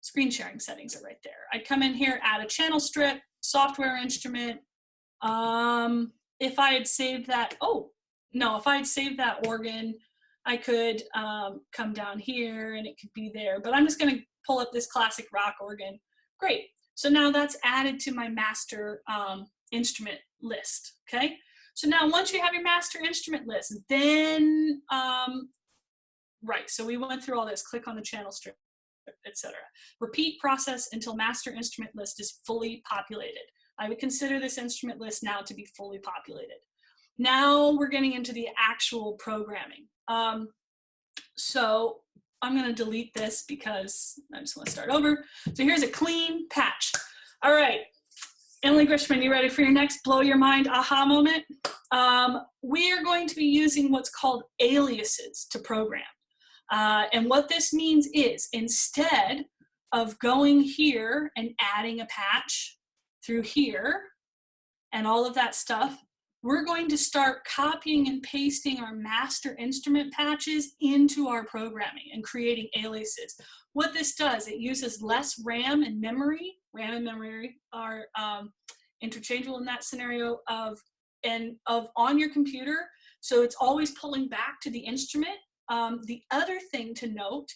screen sharing settings are right there. I'd come in here, add a channel strip, software instrument. If I had saved that, oh, no, if I had saved that organ, I could come down here and it could be there, but I'm just gonna pull up this classic rock organ. Great, so now that's added to my master instrument list, okay? So now once you have your master instrument list, then, right, so we went through all this, click on the channel strip, etc. Repeat process until master instrument list is fully populated. I would consider this instrument list now to be fully populated. Now we're getting into the actual programming. So I'm going to delete this because I just want to start over. So here's a clean patch. All right, Emily Grishman, you ready for your next blow your mind aha moment? We are going to be using what's called aliases to program. And what this means is instead of going here and adding a patch through here and all of that stuff, we're going to start copying and pasting our master instrument patches into our programming and creating aliases. What this does, it uses less RAM and memory. RAM and memory are interchangeable in that scenario of on your computer. So it's always pulling back to the instrument. The other thing to note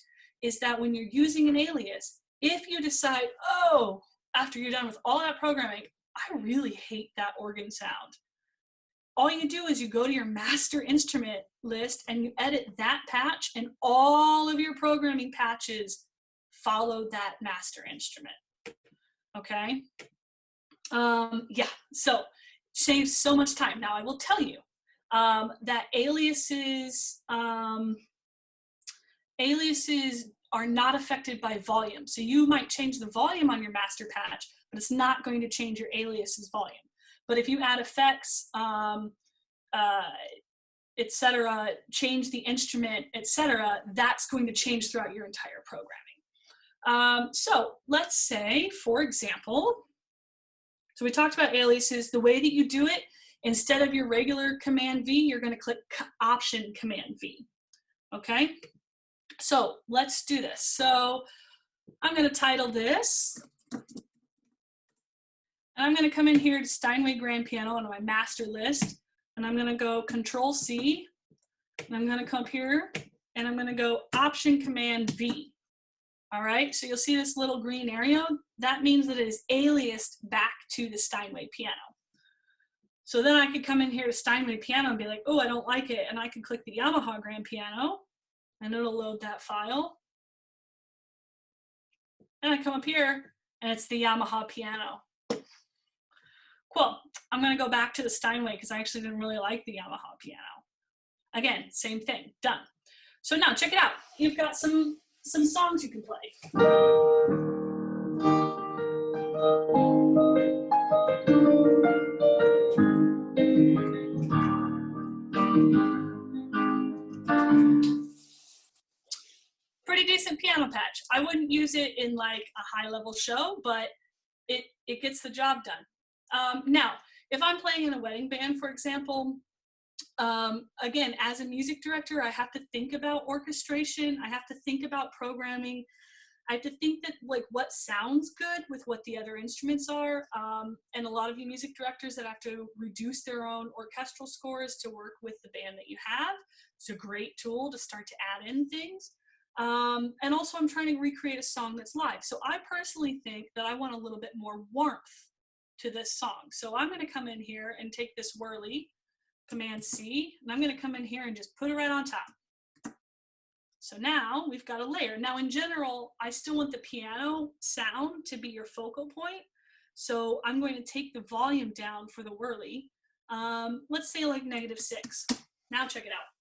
is that when you're using an alias, if you decide, oh, after you're done with all that programming, I really hate that organ sound. All you do is you go to your master instrument list and you edit that patch, and all of your programming patches follow that master instrument. Okay? Yeah, so saves so much time. Now I will tell you that aliases are not affected by volume. So you might change the volume on your master patch, but it's not going to change your alias's volume. But if you add effects, etc., change the instrument, etc., that's going to change throughout your entire programming. So let's say, for example, so we talked about aliases. The way that you do it, instead of your regular Command V, you're going to click Option Command V. Okay? So let's do this. So I'm going to title this. And I'm going to come in here to Steinway Grand Piano on my master list, and I'm going to go Control C, and I'm going to come up here, and I'm going to go Option Command V. All right, so you'll see this little green area. That means that it is aliased back to the Steinway piano. So then I could come in here to Steinway piano and be like, oh, I don't like it, and I can click the Yamaha Grand Piano, and it'll load that file. And I come up here, and it's the Yamaha piano. Cool. I'm going to go back to the Steinway because I actually didn't really like the Yamaha piano. Again, same thing, done. So now check it out. You've got some songs you can play. Pretty decent piano patch. I wouldn't use it in like a high-level show, but it gets the job done. Now, if I'm playing in a wedding band, for example, again, as a music director, I have to think about orchestration. I have to think about programming. I have to think that like what sounds good with what the other instruments are. And a lot of you music directors that have to reduce their own orchestral scores to work with the band that you have. It's a great tool to start to add in things. And also I'm trying to recreate a song that's live. So I personally think that I want a little bit more warmth to this song. So I'm going to come in here and take this whirly, Command C, and I'm going to come in here and just put it right on top. So now we've got a layer. Now in general, I still want the piano sound to be your focal point. So I'm going to take the volume down for the whirly. Let's say like -6. Now check it out.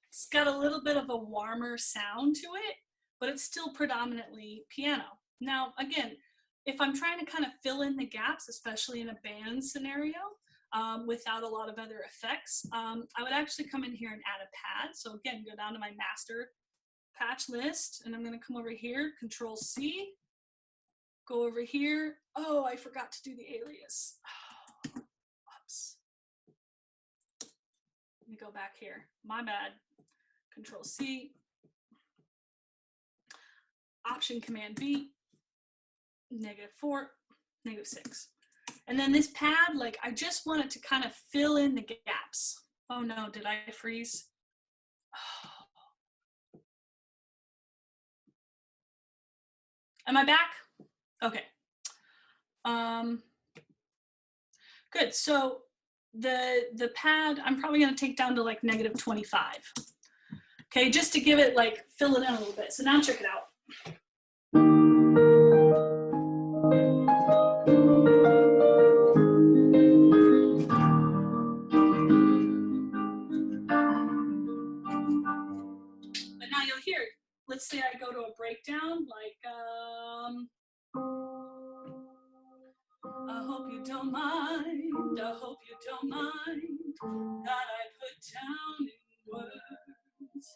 It's got a little bit of a warmer sound to it, but it's still predominantly piano. Now, again, if I'm trying to kind of fill in the gaps, especially in a band scenario, without a lot of other effects. I would actually come in here and add a pad. So again, go down to my master patch list, and I'm going to come over here, Control C, go over here. Oh, I forgot to do the alias. Oops. Let me go back here. My bad. Control C. Option Command B. -4, -6. And then this pad, like I just want it to kind of fill in the gaps. Oh no, did I freeze? Oh. Am I back? Okay. Good. So the pad, I'm probably going to take down to like -25. Okay, just to give it like fill it in a little bit. So now check it out. But now you'll hear it. Let's say I go to a breakdown, like I hope you don't mind, I hope you don't mind that I put down in words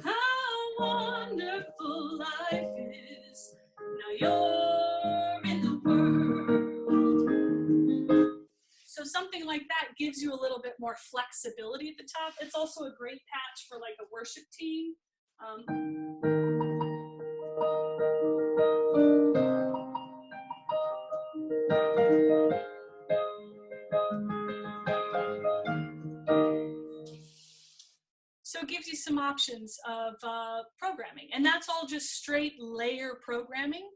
how wonderful life is. Now you're in the world. So something like that gives you a little bit more flexibility at the top. It's also a great patch for like a worship team. So it gives you some options of programming, and that's all just straight layer programming,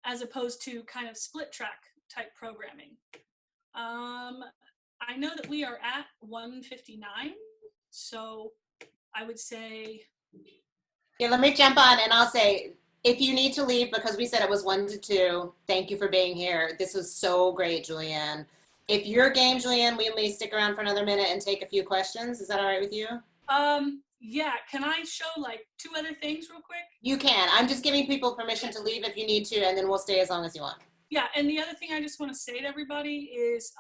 as opposed to kind of split track type programming. I know that we are at 1:59, so I would say. Yeah, let me jump on and I'll say, if you need to leave because we said it was 1 to 2, thank you for being here. This was so great, Julianne. If you're game, Julianne, we may stick around for another minute and take a few questions. Is that all right with you? Yeah, can I show like 2 other things real quick? You can. I'm just giving people permission to leave if you need to, and then we'll stay as long as you want. Yeah, and the other thing I just want to say to everybody is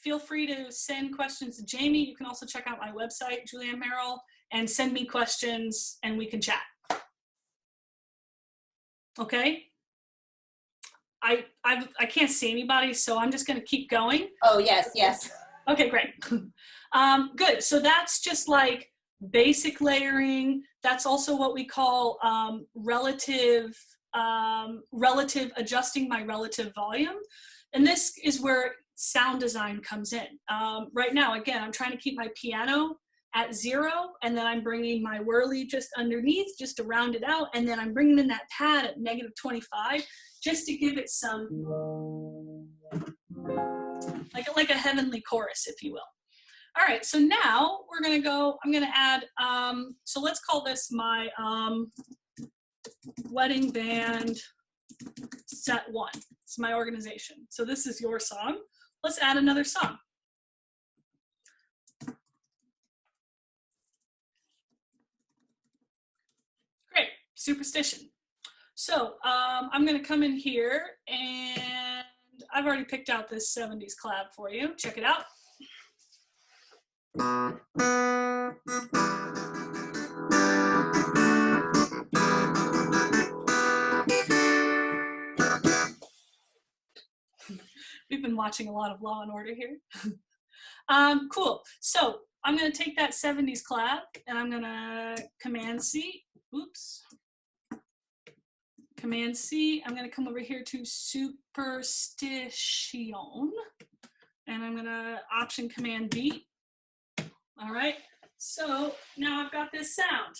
feel free to send questions to Jamie. You can also check out my website, Julianne Merrill, and send me questions and we can chat. Okay? I can't see anybody, so I'm just going to keep going. Oh, yes, yes. Okay, great. Good. So that's just like basic layering. That's also what we call relative adjusting my relative volume. And this is where sound design comes in. Right now, again, I'm trying to keep my piano at 0, and then I'm bringing my whirly just underneath, just to round it out, and then I'm bringing in that pad at -25, just to give it some, like a heavenly chorus, if you will. All right, so now we're gonna go, I'm gonna add, so let's call this my wedding band set 1. It's my organization. So this is your song. Let's add another song. Great, Superstition. So I'm gonna come in here and I've already picked out this 70s collab for you. Check it out. We've been watching a lot of Law and Order here. Cool. So I'm going to take that 70s collab and I'm going to Command C. Oops. Command C. I'm going to come over here to Superstition. And I'm going to Option Command B. All right. So now I've got this sound.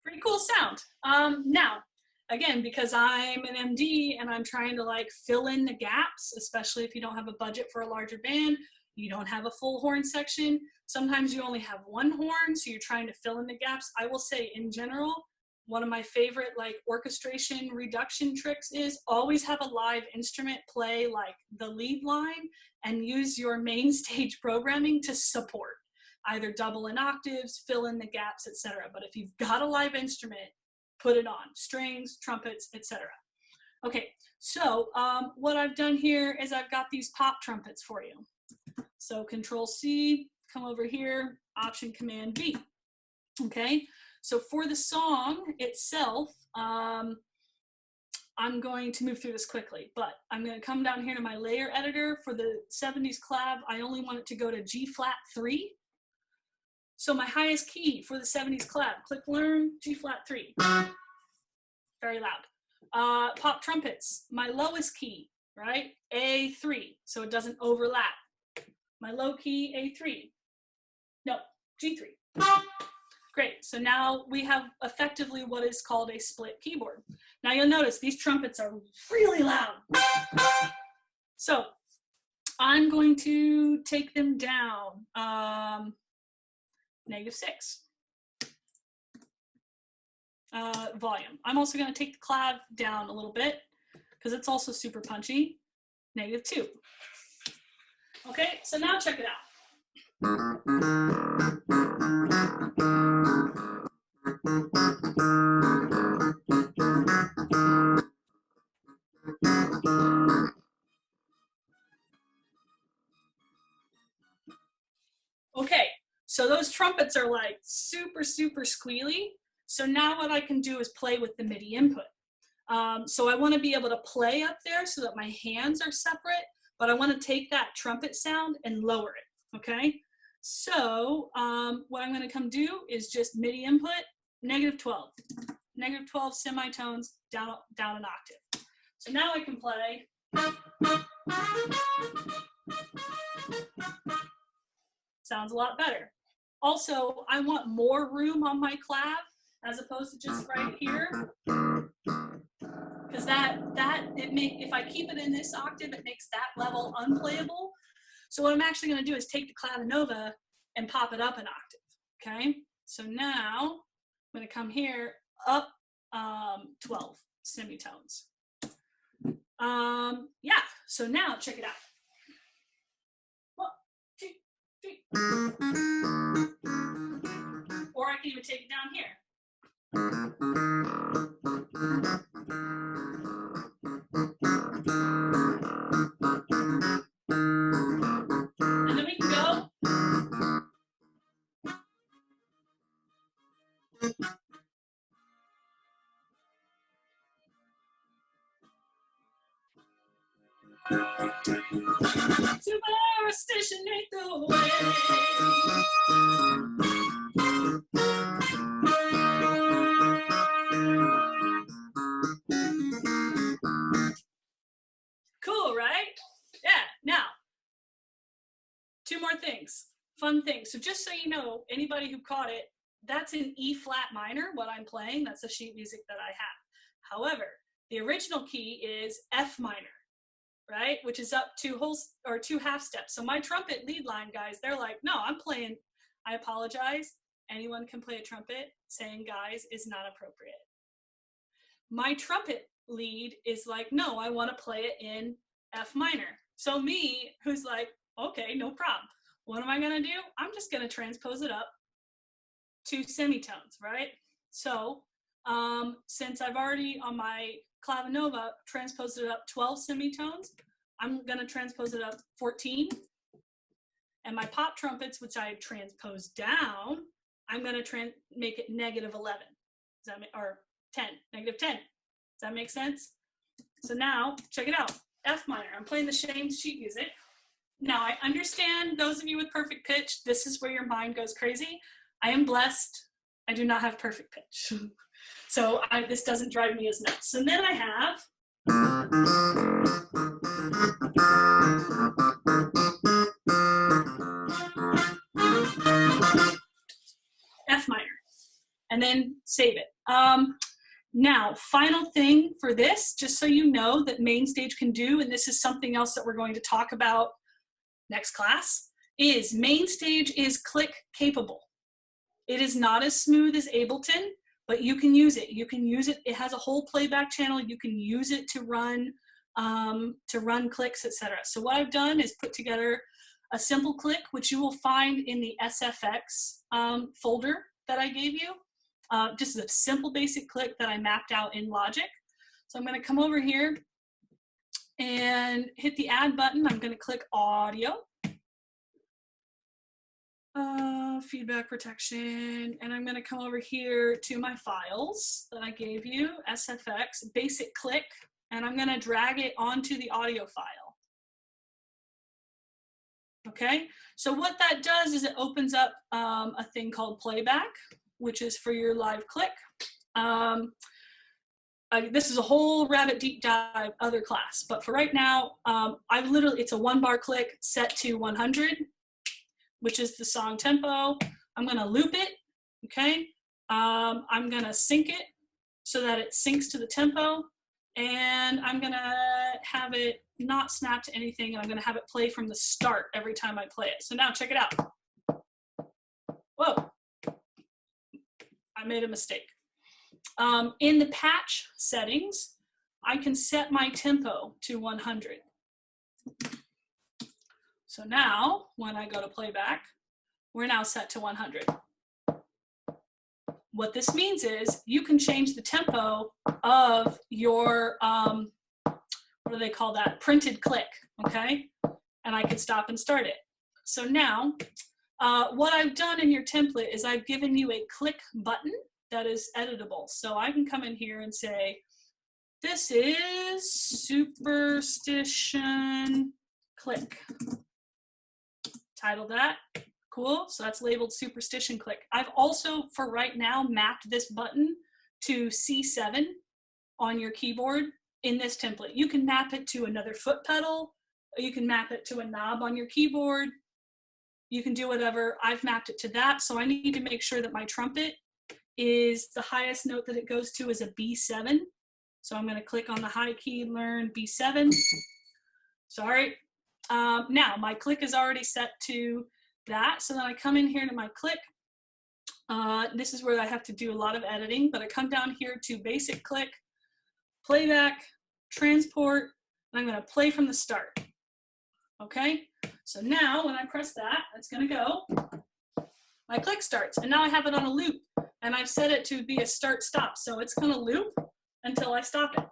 Pretty cool sound. Now, again, because I'm an MD and I'm trying to like fill in the gaps, especially if you don't have a budget for a larger band, you don't have a full horn section, sometimes you only have one horn, so you're trying to fill in the gaps. I will say in general, one of my favorite like orchestration reduction tricks is always have a live instrument play like the lead line and use your Mainstage programming to support, either double in octaves, fill in the gaps, etc. But if you've got a live instrument, put it on, strings, trumpets, etc. Okay, so what I've done here is I've got these pop trumpets for you. So Control C, come over here, Option Command V. Okay, so for the song itself, I'm going to move through this quickly, but I'm going to come down here to my layer editor. For the 70s clav, I only want it to go to G flat 3. So my highest key for the 70s clav, click learn, G flat 3. Very loud. Pop trumpets, my lowest key, right? A3, so it doesn't overlap. My low key, A3. No, G3. Great, so now we have effectively what is called a split keyboard. Now you'll notice these trumpets are really loud. So I'm going to take them down, -6. Volume. I'm also going to take the clav down a little bit because it's also super punchy, -2. Okay, so now check it out. Okay, so those trumpets are like super, super squealy. So now what I can do is play with the MIDI input. So I want to be able to play up there so that my hands are separate, but I want to take that trumpet sound and lower it, okay? So what I'm going to come do is just MIDI input, -12. -12 semitones down an octave. So now I can play. Sounds a lot better. Also, I want more room on my clav as opposed to just right here, because if I keep it in this octave, it makes that level unplayable. So what I'm actually going to do is take the clavinova and pop it up an octave. Okay, so now I'm going to come here up 12 semitones. Yeah, so now check it out. 1, 2, 3. Or I can even take it down here. And then we can go. Superstition ain't the way. Cool, right? Yeah, now, 2 more things, fun things. So just so you know, anybody who caught it, that's an E flat minor, what I'm playing. That's the sheet music that I have. However, the original key is F minor, right? Which is up 2 half steps. So my trumpet lead line guys, they're like, no, I'm playing, I apologize. Anyone can play a trumpet. Saying guys is not appropriate. My trumpet lead is like, no, I want to play it in F minor. So me, who's like, okay, no problem. What am I going to do? I'm just going to transpose it up 2 semitones, right? So since I've already on my clavinova transposed it up 12 semitones, I'm going to transpose it up 14. And my pop trumpets, which I transposed down, I'm going to make it -11. Does that make, or 10, -10. Does that make sense? So now, check it out. F minor. I'm playing the Shane sheet music. Now, I understand those of you with perfect pitch, this is where your mind goes crazy. I am blessed. I do not have perfect pitch. So this doesn't drive me as nuts. So then I have F minor, and then save it. Now, final thing for this, just so you know that Mainstage can do, and this is something else that we're going to talk about next class, is Mainstage is click capable. It is not as smooth as Ableton, but you can use it. You can use it. It has a whole playback channel. You can use it to run clicks, etc. So what I've done is put together a simple click, which you will find in the SFX folder that I gave you. Just a simple basic click that I mapped out in Logic. So I'm going to come over here and hit the add button. I'm going to click audio, feedback protection, and I'm going to come over here to my files that I gave you, SFX, basic click, and I'm going to drag it onto the audio file. Okay, so what that does is it opens up a thing called playback, which is for your live click. This is a whole rabbit deep dive other class, but for right now, it's a 1-bar click set to 100, which is the song tempo. I'm gonna loop it, okay? I'm gonna sync it so that it syncs to the tempo, and I'm gonna have it not snap to anything, and I'm gonna have it play from the start every time I play it. So now check it out. Whoa, I made a mistake. In the patch settings, I can set my tempo to 100. So now, when I go to playback, we're now set to 100. What this means is you can change the tempo of your, what do they call that? Printed click, okay? And I can stop and start it. So now, what I've done in your template is I've given you a click button that is editable. So I can come in here and say, this is Superstition Click. Title that. Cool. So that's labeled Superstition Click. I've also, for right now, mapped this button to C7 on your keyboard in this template. You can map it to another foot pedal, or you can map it to a knob on your keyboard. You can do whatever. I've mapped it to that. So I need to make sure that my trumpet is the highest note that it goes to is a B7. So I'm going to click on the high key, learn B7. Sorry. Now my click is already set to that. So then I come in here to my click. This is where I have to do a lot of editing, but I come down here to basic click, playback, transport, and I'm going to play from the start. Okay. So now when I press that, it's going to go. My click starts, and now I have it on a loop, and I've set it to be a start-stop, so it's going to loop until I stop it.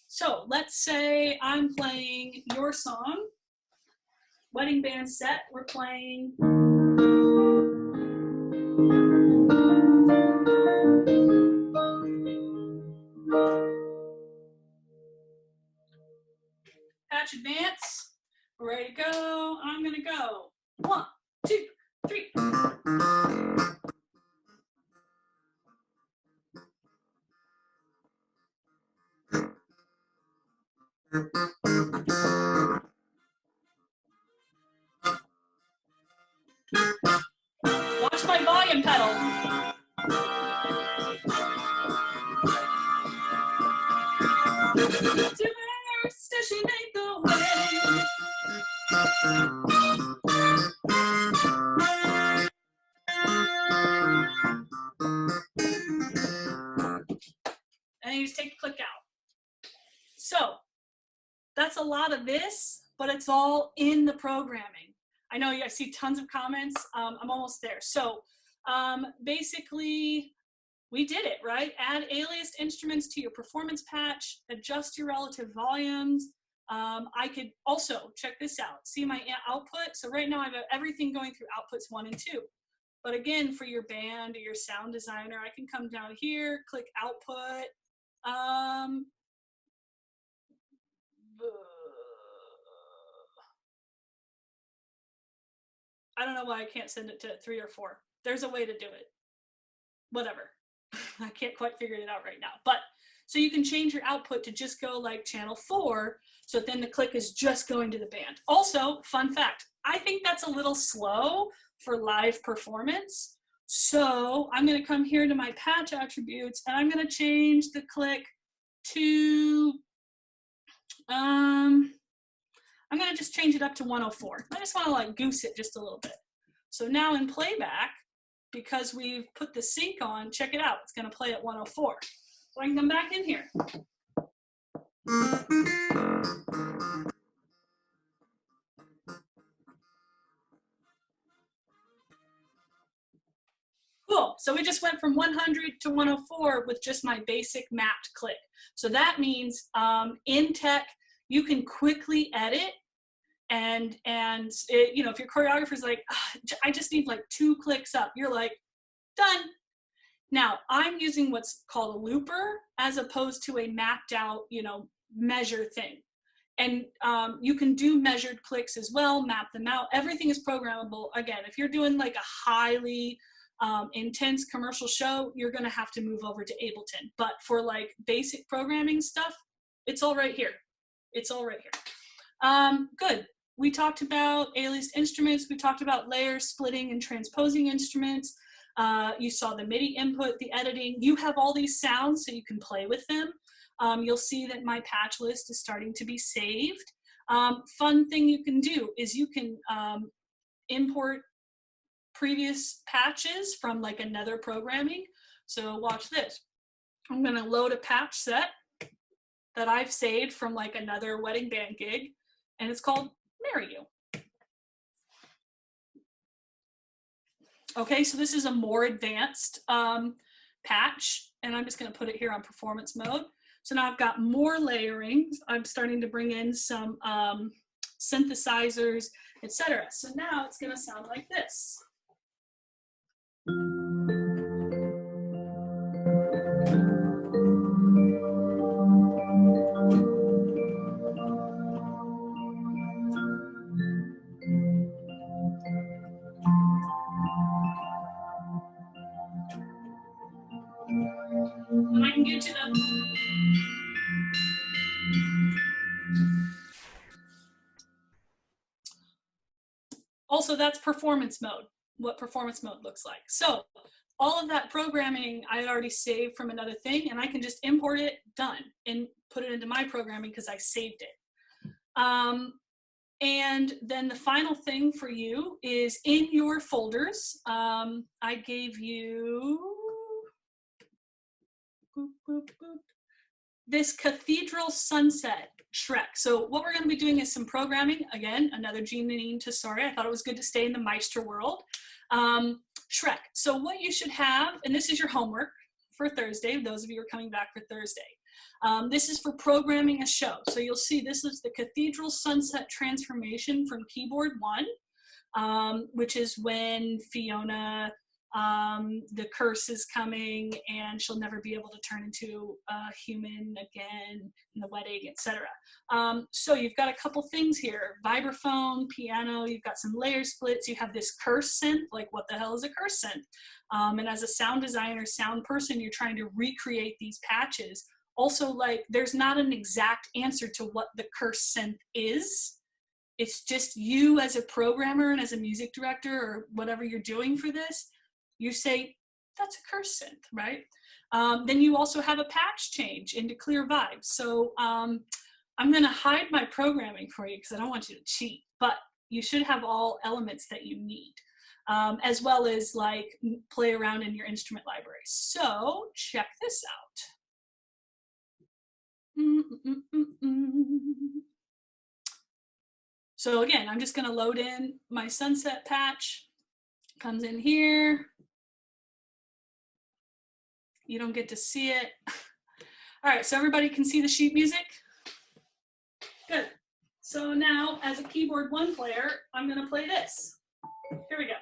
So let's say I'm playing your song, Wedding Band Set. We're playing patch advance. We're ready to go. I'm going to go 1, 2, 3. Watch my volume pedal. Superstition ain't the way. And you just take the click out. So that's a lot of this, but it's all in the programming. I know I see tons of comments. I'm almost there. So basically, we did it, right? Add aliased instruments to your performance patch, adjust your relative volumes. I could also, check this out, see my output. So right now I have everything going through outputs 1 and 2. But again, for your band or your sound designer, I can come down here, click output. I don't know why I can't send it to 3 or 4. There's a way to do it. Whatever. I can't quite figure it out right now. But so you can change your output to just go like channel 4. So then the click is just going to the band. Also, fun fact, I think that's a little slow for live performance. So I'm going to come here to my patch attributes and I'm going to change the click to, I'm going to just change it up to 104. I just want to like goose it just a little bit. So now in playback, because we've put the sync on, check it out. It's going to play at 104. So I can come back in here. Cool. So we just went from 100 to 104 with just my basic mapped click. So that means in tech, you can quickly edit. And it, you know, if your choreographer's like, I just need like 2 clicks up, you're like, done. Now I'm using what's called a looper as opposed to a mapped out, you know, measure thing. And you can do measured clicks as well, map them out. Everything is programmable. Again, if you're doing like a highly intense commercial show, you're gonna have to move over to Ableton. But for like basic programming stuff, it's all right here. It's all right here. Good. We talked about aliased instruments. We talked about layers, splitting, and transposing instruments. You saw the MIDI input, the editing. You have all these sounds so you can play with them. You'll see that my patch list is starting to be saved. Fun thing you can do is you can import previous patches from like another programming. So watch this. I'm gonna load a patch set that I've saved from like another wedding band gig, and it's called Marry You. Okay, so this is a more advanced patch, and I'm just gonna put it here on performance mode. So now I've got more layering. I'm starting to bring in some synthesizers, etc. So now it's gonna sound like this. And I can get to the also, that's performance mode, what performance mode looks like. So all of that programming I had already saved from another thing, and I can just import it, done, and put it into my programming because I saved it. And then the final thing for you is in your folders, I gave you this Cathedral Sunset Shrek. So what we're going to be doing is some programming. Again, another Jeanine to sorry. I thought it was good to stay in the Meister world. Shrek. So what you should have, and this is your homework for Thursday, those of you who are coming back for Thursday. This is for programming a show. So you'll see this is the Cathedral Sunset transformation from keyboard 1, which is when Fiona, the curse is coming and she'll never be able to turn into a human again in the wedding, etc. So you've got a couple things here: vibraphone, piano, you've got some layer splits, you have this curse synth. Like, what the hell is a curse synth? And as a sound designer, sound person, you're trying to recreate these patches. Also, like, there's not an exact answer to what the curse synth is. It's just you as a programmer and as a music director or whatever you're doing for this, you say, that's a curse synth, right? Then you also have a patch change into clear vibes. So I'm gonna hide my programming for you because I don't want you to cheat, but you should have all elements that you need, as well as like play around in your instrument library. So check this out. So again, I'm just gonna load in my sunset patch, comes in here. You don't get to see it. All right, so everybody can see the sheet music? Good. So now, as a keyboard 1 player, I'm gonna play this. Here we go.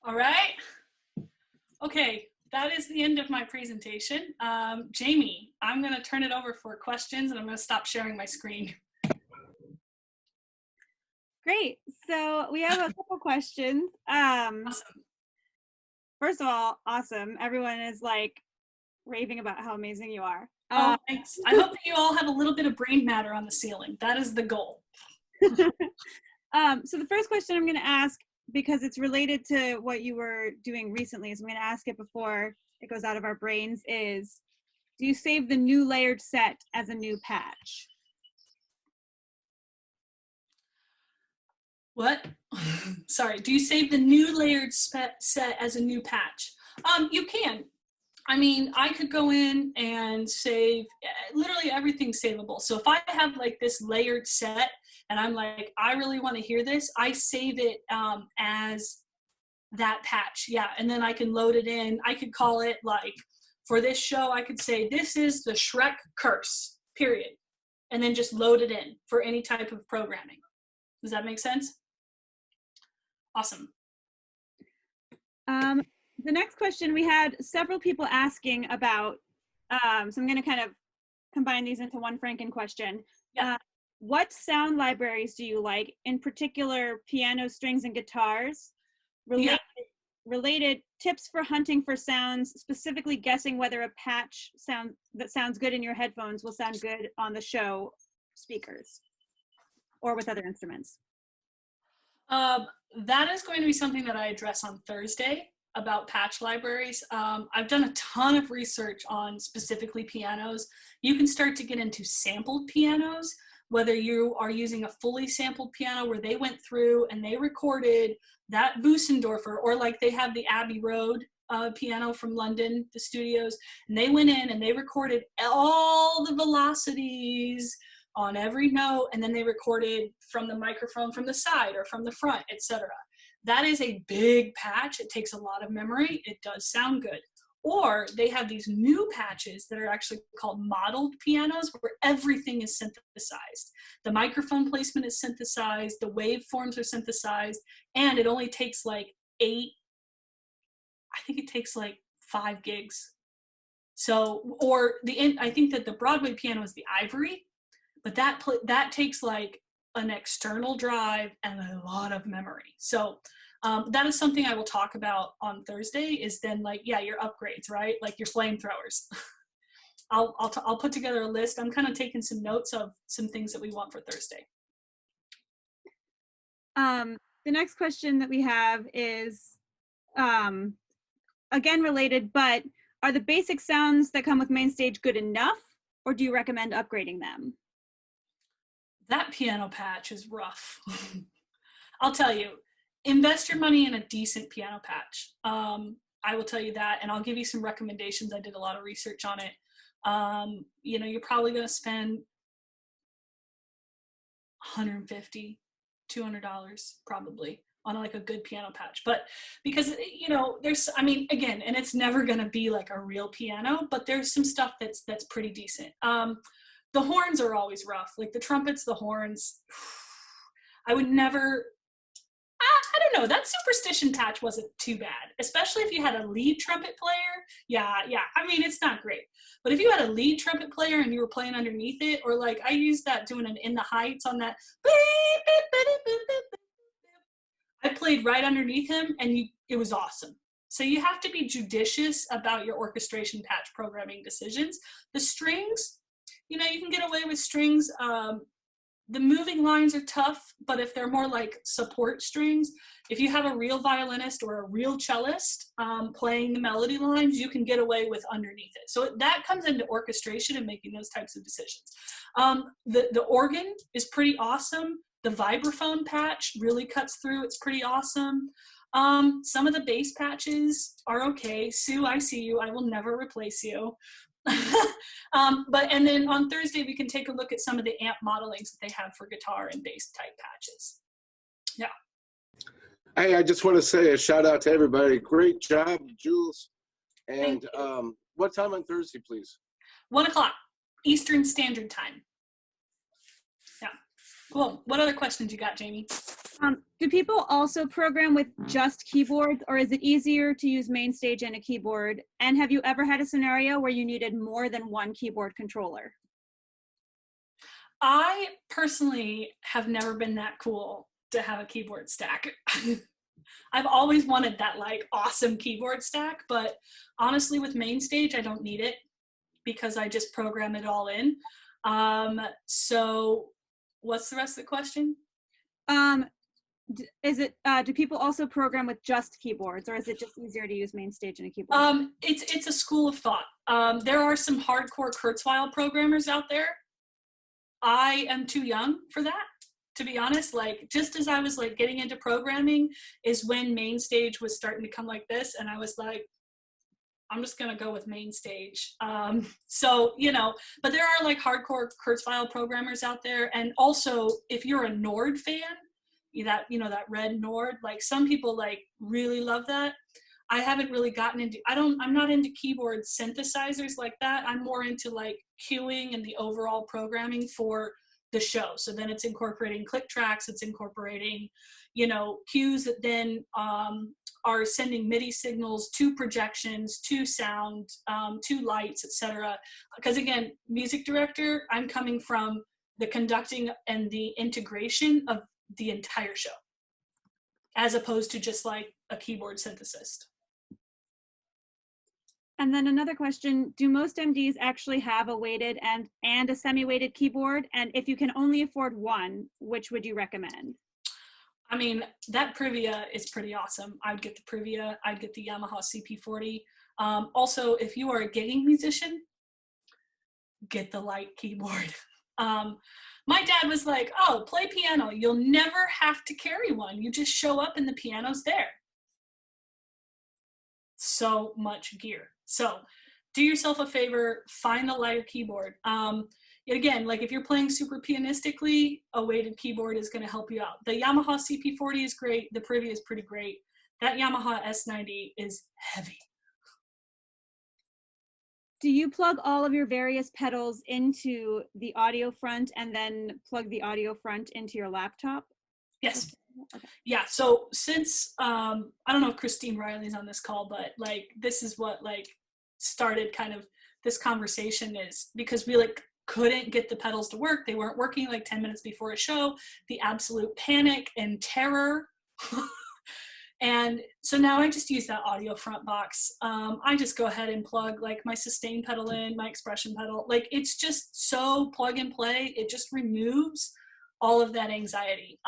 All right. Okay, that is the end of my presentation. Jamie, I'm going to turn it over for questions, and I'm going to stop sharing my screen. Great. So we have a couple questions. Awesome. First of all, awesome. Everyone is like raving about how amazing you are. Oh, thanks. I hope that you all have a little bit of brain matter on the ceiling. That is the goal. So the first question I'm going to ask, because it's related to what you were doing recently, so I'm going to ask it before it goes out of our brains, is do you save the new layered set as a new patch? What? Sorry, do you save the new layered set as a new patch? You can. I mean, I could go in and save, literally everything's savable. So if I have like this layered set and I'm like, I really want to hear this, I save it as that patch. Yeah, and then I can load it in. I could call it like, for this show, I could say, this is the Shrek curse, period. And then just load it in for any type of programming. Does that make sense? Awesome. The next question, we had several people asking about, so I'm going to kind of combine these into one Franken question. Yeah. What sound libraries do you like, in particular piano, strings, and guitars? Related tips for hunting for sounds, specifically guessing whether a patch that sounds good in your headphones will sound good on the show speakers or with other instruments. That is going to be something that I address on Thursday about patch libraries. I've done a ton of research on specifically pianos. You can start to get into sampled pianos, whether you are using a fully sampled piano where they went through and they recorded that Busendorfer, or like they have the Abbey Road piano from London, the studios, and they went in and they recorded all the velocities on every note, and then they recorded from the microphone from the side or from the front, etc. That is a big patch. It takes a lot of memory. It does sound good. Or they have these new patches that are actually called modeled pianos, where everything is synthesized. The microphone placement is synthesized, the waveforms are synthesized, and it only takes like 5 gigs. So, or I think that the Broadway piano is the Ivory, but that takes like an external drive and a lot of memory. So that is something I will talk about on Thursday, is then like, yeah, your upgrades, right? Like your flamethrowers. I'll put together a list. I'm kind of taking some notes of some things that we want for Thursday. The next question that we have is, again related, but are the basic sounds that come with Mainstage good enough, or do you recommend upgrading them? That piano patch is rough. I'll tell you, invest your money in a decent piano patch. I will tell you that, and I'll give you some recommendations. I did a lot of research on it. You know, you're probably going to spend $150, $200 probably on like a good piano patch. But because, you know, there's, I mean, again, and it's never going to be like a real piano, but there's some stuff that's pretty decent. The horns are always rough, like the trumpets, the horns. I would never, I don't know, that Superstition patch wasn't too bad, especially if you had a lead trumpet player. Yeah, I mean, it's not great. But if you had a lead trumpet player and you were playing underneath it, or like I used that doing an In the Heights on that, I played right underneath him and it was awesome. So you have to be judicious about your orchestration patch programming decisions. The strings, you know, you can get away with strings. The moving lines are tough, but if they're more like support strings, if you have a real violinist or a real cellist playing the melody lines, you can get away with underneath it. So that comes into orchestration and making those types of decisions. The organ is pretty awesome. The vibraphone patch really cuts through. It's pretty awesome. Some of the bass patches are okay. Sue, I see you. I will never replace you. And then on Thursday, we can take a look at some of the amp modelings that they have for guitar and bass type patches. Yeah. Hey, I just want to say a shout out to everybody. Great job, Jules. And what time on Thursday, please? 1 o'clock Eastern Standard Time. Yeah. Cool. What other questions you got, Jamie? Do people also program with just keyboards, or is it easier to use Mainstage and a keyboard? And have you ever had a scenario where you needed more than one keyboard controller? I personally have never been that cool to have a keyboard stack. I've always wanted that like awesome keyboard stack, but honestly with Mainstage, I don't need it because I just program it all in. So what's the rest of the question? Do people also program with just keyboards, or is it just easier to use Mainstage and a keyboard? It's a school of thought. There are some hardcore Kurzweil programmers out there. I am too young for that, to be honest. Like, just as I was like getting into programming is when Mainstage was starting to come like this, and I was like, I'm just gonna go with Mainstage. So, you know, but there are like hardcore Kurzweil programmers out there, and also if you're a Nord fan, that, you know, that red Nord, like some people like really love that. I haven't really gotten into, I'm not into keyboard synthesizers like that. I'm more into like cueing and the overall programming for the show. So then it's incorporating click tracks, it's incorporating, you know, cues that then are sending MIDI signals to projections, to sound, to lights, etc. Because again, music director, I'm coming from the conducting and the integration of the entire show, as opposed to just like a keyboard synthesist. And then another question, do most MDs actually have a weighted and a semi-weighted keyboard? And if you can only afford one, which would you recommend? I mean, that Privia is pretty awesome. I'd get the Privia, I'd get the Yamaha CP40. Also, if you are a gigging musician, get the light keyboard. My dad was like, oh, play piano. You'll never have to carry one. You just show up and the piano's there. So much gear. So do yourself a favor, find a lighter keyboard. Again, like if you're playing super pianistically, a weighted keyboard is going to help you out. The Yamaha CP40 is great. The Privia is pretty great. That Yamaha S90 is heavy. Do you plug all of your various pedals into the audio front and then plug the audio front into your laptop? Yes. Okay. Yeah, so since I don't know if Christine Riley's on this call, but like this is what like started kind of this conversation, is because we like couldn't get the pedals to work. They weren't working like 10 minutes before a show. The absolute panic and terror. And so now I just use that audio front box. I just go ahead and plug like my sustain pedal in, my expression pedal. Like it's just so plug and play. It just removes all of that anxiety.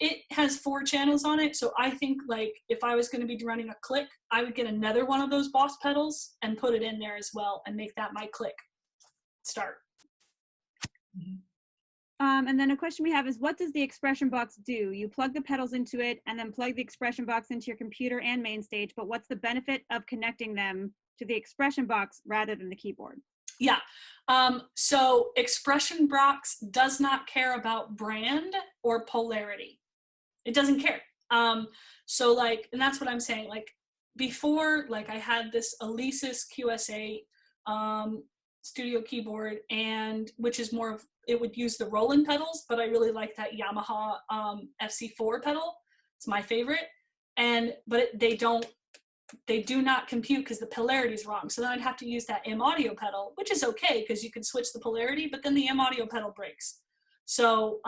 It has 4 channels on it. So I think like if I was going to be running a click, I would get another one of those Boss pedals and put it in there as well and make that my click start. Mm-hmm. And then a question we have is, what does the expression box do? You plug the pedals into it and then plug the expression box into your computer and Mainstage, but what's the benefit of connecting them to the expression box rather than the keyboard? Yeah, so expression box does not care about brand or polarity. It doesn't care. So like, and that's what I'm saying, like before, like I had this Alesis QS8 studio keyboard, and which is more of, it would use the Roland pedals, but I really like that Yamaha FC4 pedal. It's my favorite. But they do not compute because the polarity is wrong. So then I'd have to use that M audio pedal, which is okay because you can switch the polarity, but then the M audio pedal breaks. So,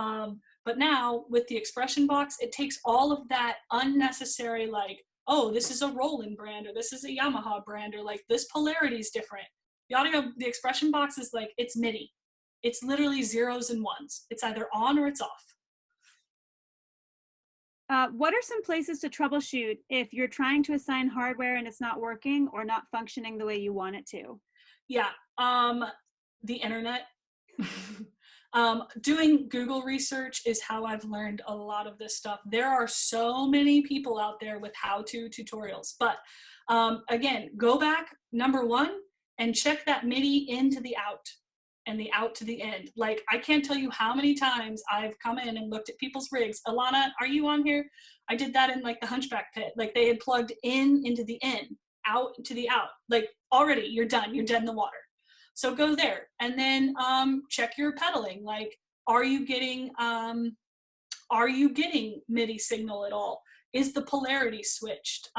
but now with the expression box, it takes all of that unnecessary, like, oh, this is a Roland brand, or this is a Yamaha brand, or like this polarity is different. The expression box is like, it's MIDI. It's literally zeros and ones. It's either on or it's off. What are some places to troubleshoot if you're trying to assign hardware and it's not working or not functioning the way you want it to? Yeah, the internet. Doing Google research is how I've learned a lot of this stuff. There are so many people out there with how-to tutorials, but again, go back, number 1, and check that MIDI into the out and the out to the end. Like, I can't tell you how many times I've come in and looked at people's rigs. Alana, are you on here? I did that in like the Hunchback pit. Like they had plugged in into the in, out to the out. Like already you're done. You're dead in the water. So go there and then check your pedaling. Like, are you getting are you getting MIDI signal at all? Is the polarity switched?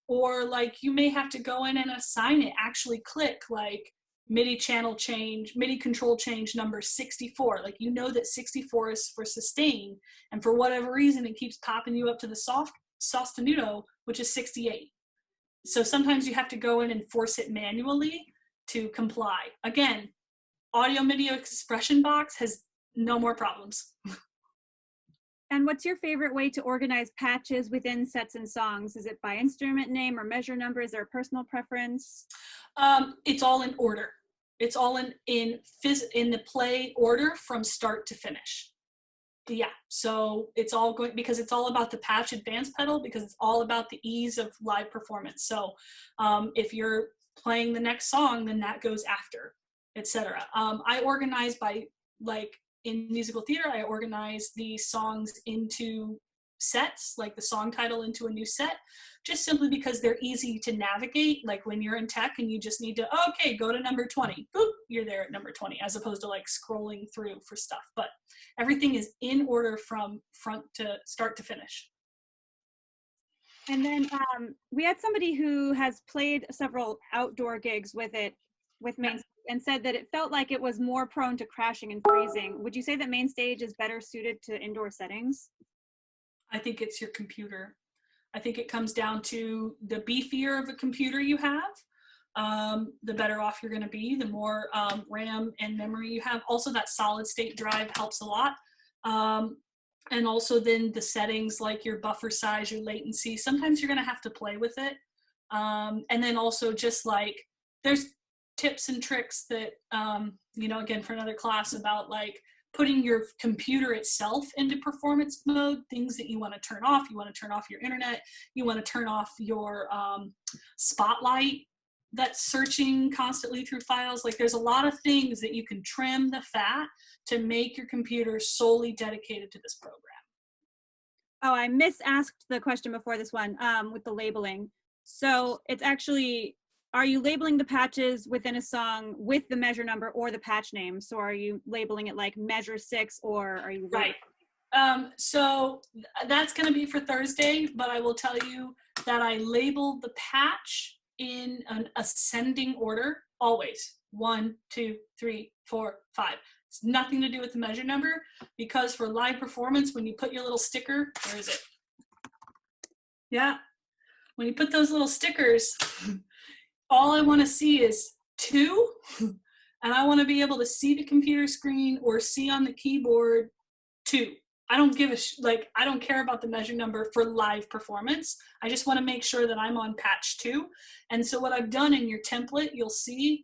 Or like you may have to go in and assign it, actually click like MIDI channel change, MIDI control change number 64. Like you know that 64 is for sustain, and for whatever reason it keeps popping you up to the sostenuto, which is 68. So sometimes you have to go in and force it manually to comply. Again, Audio MIDI expression box has no more problems. And what's your favorite way to organize patches within sets and songs? Is it by instrument name or measure number? Is there a personal preference? It's all in order. It's all in the play order from start to finish. Yeah, so it's all going, because it's all about the patch advance pedal, because it's all about the ease of live performance. So if you're playing the next song, then that goes after, etc. I organize by, like in musical theater, I organize the songs into sets, like the song title into a new set, just simply because they're easy to navigate. Like when you're in tech and you just need to, okay, go to number 20, boop, you're there at number 20, as opposed to like scrolling through for stuff. But everything is in order from start to finish. And then we had somebody who has played several outdoor gigs with it, with Mainstage, and said that it felt like it was more prone to crashing and freezing. Would you say that Mainstage is better suited to indoor settings? I think it's your computer. I think it comes down to the beefier of a computer you have, the better off you're going to be, the more RAM and memory you have. Also, that solid state drive helps a lot. And also then the settings like your buffer size, your latency, sometimes you're going to have to play with it. And then also just like there's tips and tricks that, you know, again, for another class about like putting your computer itself into performance mode, things that you want to turn off. You want to turn off your internet. You want to turn off your spotlight that's searching constantly through files. Like there's a lot of things that you can trim the fat to make your computer solely dedicated to this program. Oh, I misasked the question before this one with the labeling. So it's actually, are you labeling the patches within a song with the measure number or the patch name? So are you labeling it like measure 6, or are you? Right. So that's going to be for Thursday, but I will tell you that I labeled the patch in an ascending order, always 1, 2, 3, 4, 5. It's nothing to do with the measure number, because for live performance, when you put your little sticker, where is it? Yeah, when you put those little stickers, all I want to see is 2, and I want to be able to see the computer screen or see on the keyboard 2. I don't give I don't care about the measure number for live performance. I just want to make sure that I'm on patch 2. And so what I've done in your template, you'll see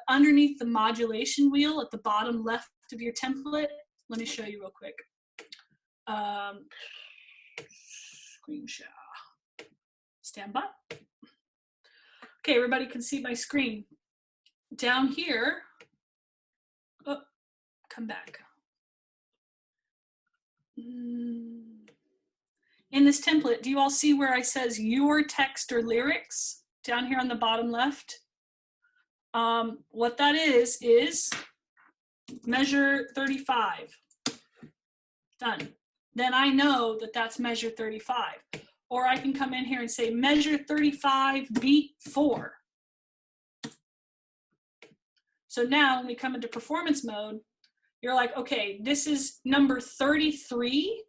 underneath the modulation wheel at the bottom left of your template. Let me show you real quick. Screen share. Stand by. Okay, everybody can see my screen. Down here, oh, come back. In this template, do you all see where I says your text or lyrics down here on the bottom left? What that is measure 35. Done. Then I know that that's measure 35. Or I can come in here and say measure 35 beat 4. So now when we come into performance mode, you're like, okay, this is number 33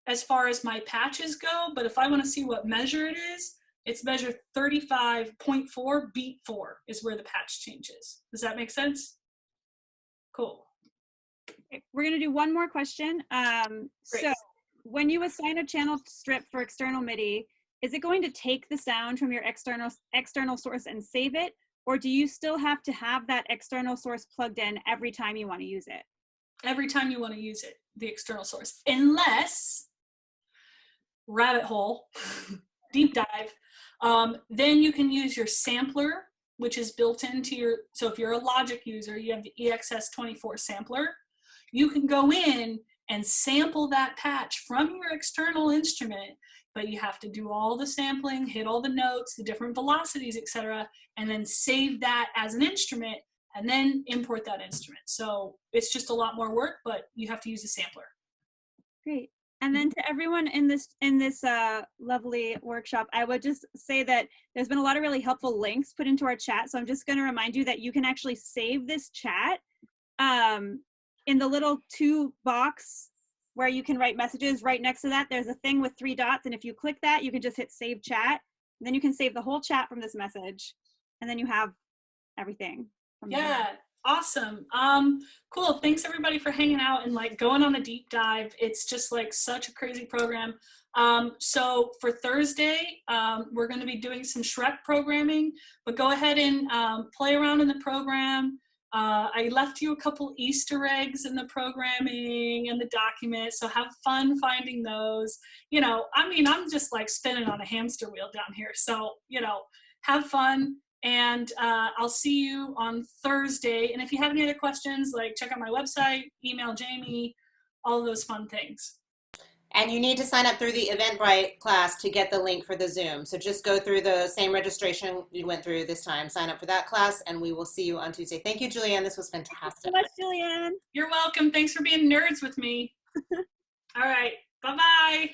as far as my patches go, but if I want to see what measure it is, it's measure 35.4 beat 4 is where the patch changes. Does that make sense? Cool. Okay, we're going to do one more question. So when you assign a channel strip for external MIDI, is it going to take the sound from your external source and save it? Or do you still have to have that external source plugged in every time you want to use it? Every time you want to use it, the external source, unless rabbit hole, deep dive, then you can use your sampler, which is built into your, so if you're a Logic user, you have the EXS24 sampler. You can go in and sample that patch from your external instrument, but you have to do all the sampling, hit all the notes, the different velocities, etc., and then save that as an instrument, and then import that instrument. So it's just a lot more work, but you have to use a sampler. Great. And then to everyone in this lovely workshop, I would just say that there's been a lot of really helpful links put into our chat. So I'm just going to remind you that you can actually save this chat in the little 2 box where you can write messages. Right next to that, there's a thing with 3 dots. And if you click that, you can just hit save chat. And then you can save the whole chat from this message. And then you have everything. Yeah. Awesome. Cool. Thanks everybody for hanging out and like going on a deep dive. It's just like such a crazy program. So for Thursday, we're going to be doing some Shrek programming, but go ahead and play around in the program. I left you a couple Easter eggs in the programming and the document, so have fun finding those. You know, I mean, I'm just like spinning on a hamster wheel down here. So, you know, have fun. And I'll see you on Thursday. And if you have any other questions, like check out my website, email Jamie, all of those fun things. And you need to sign up through the Eventbrite class to get the link for the Zoom. So just go through the same registration you went through this time. Sign up for that class, and we will see you on Tuesday. Thank you, Julianne. This was fantastic. Thank you so much, Julianne. You're welcome. Thanks for being nerds with me. All right. Bye-bye.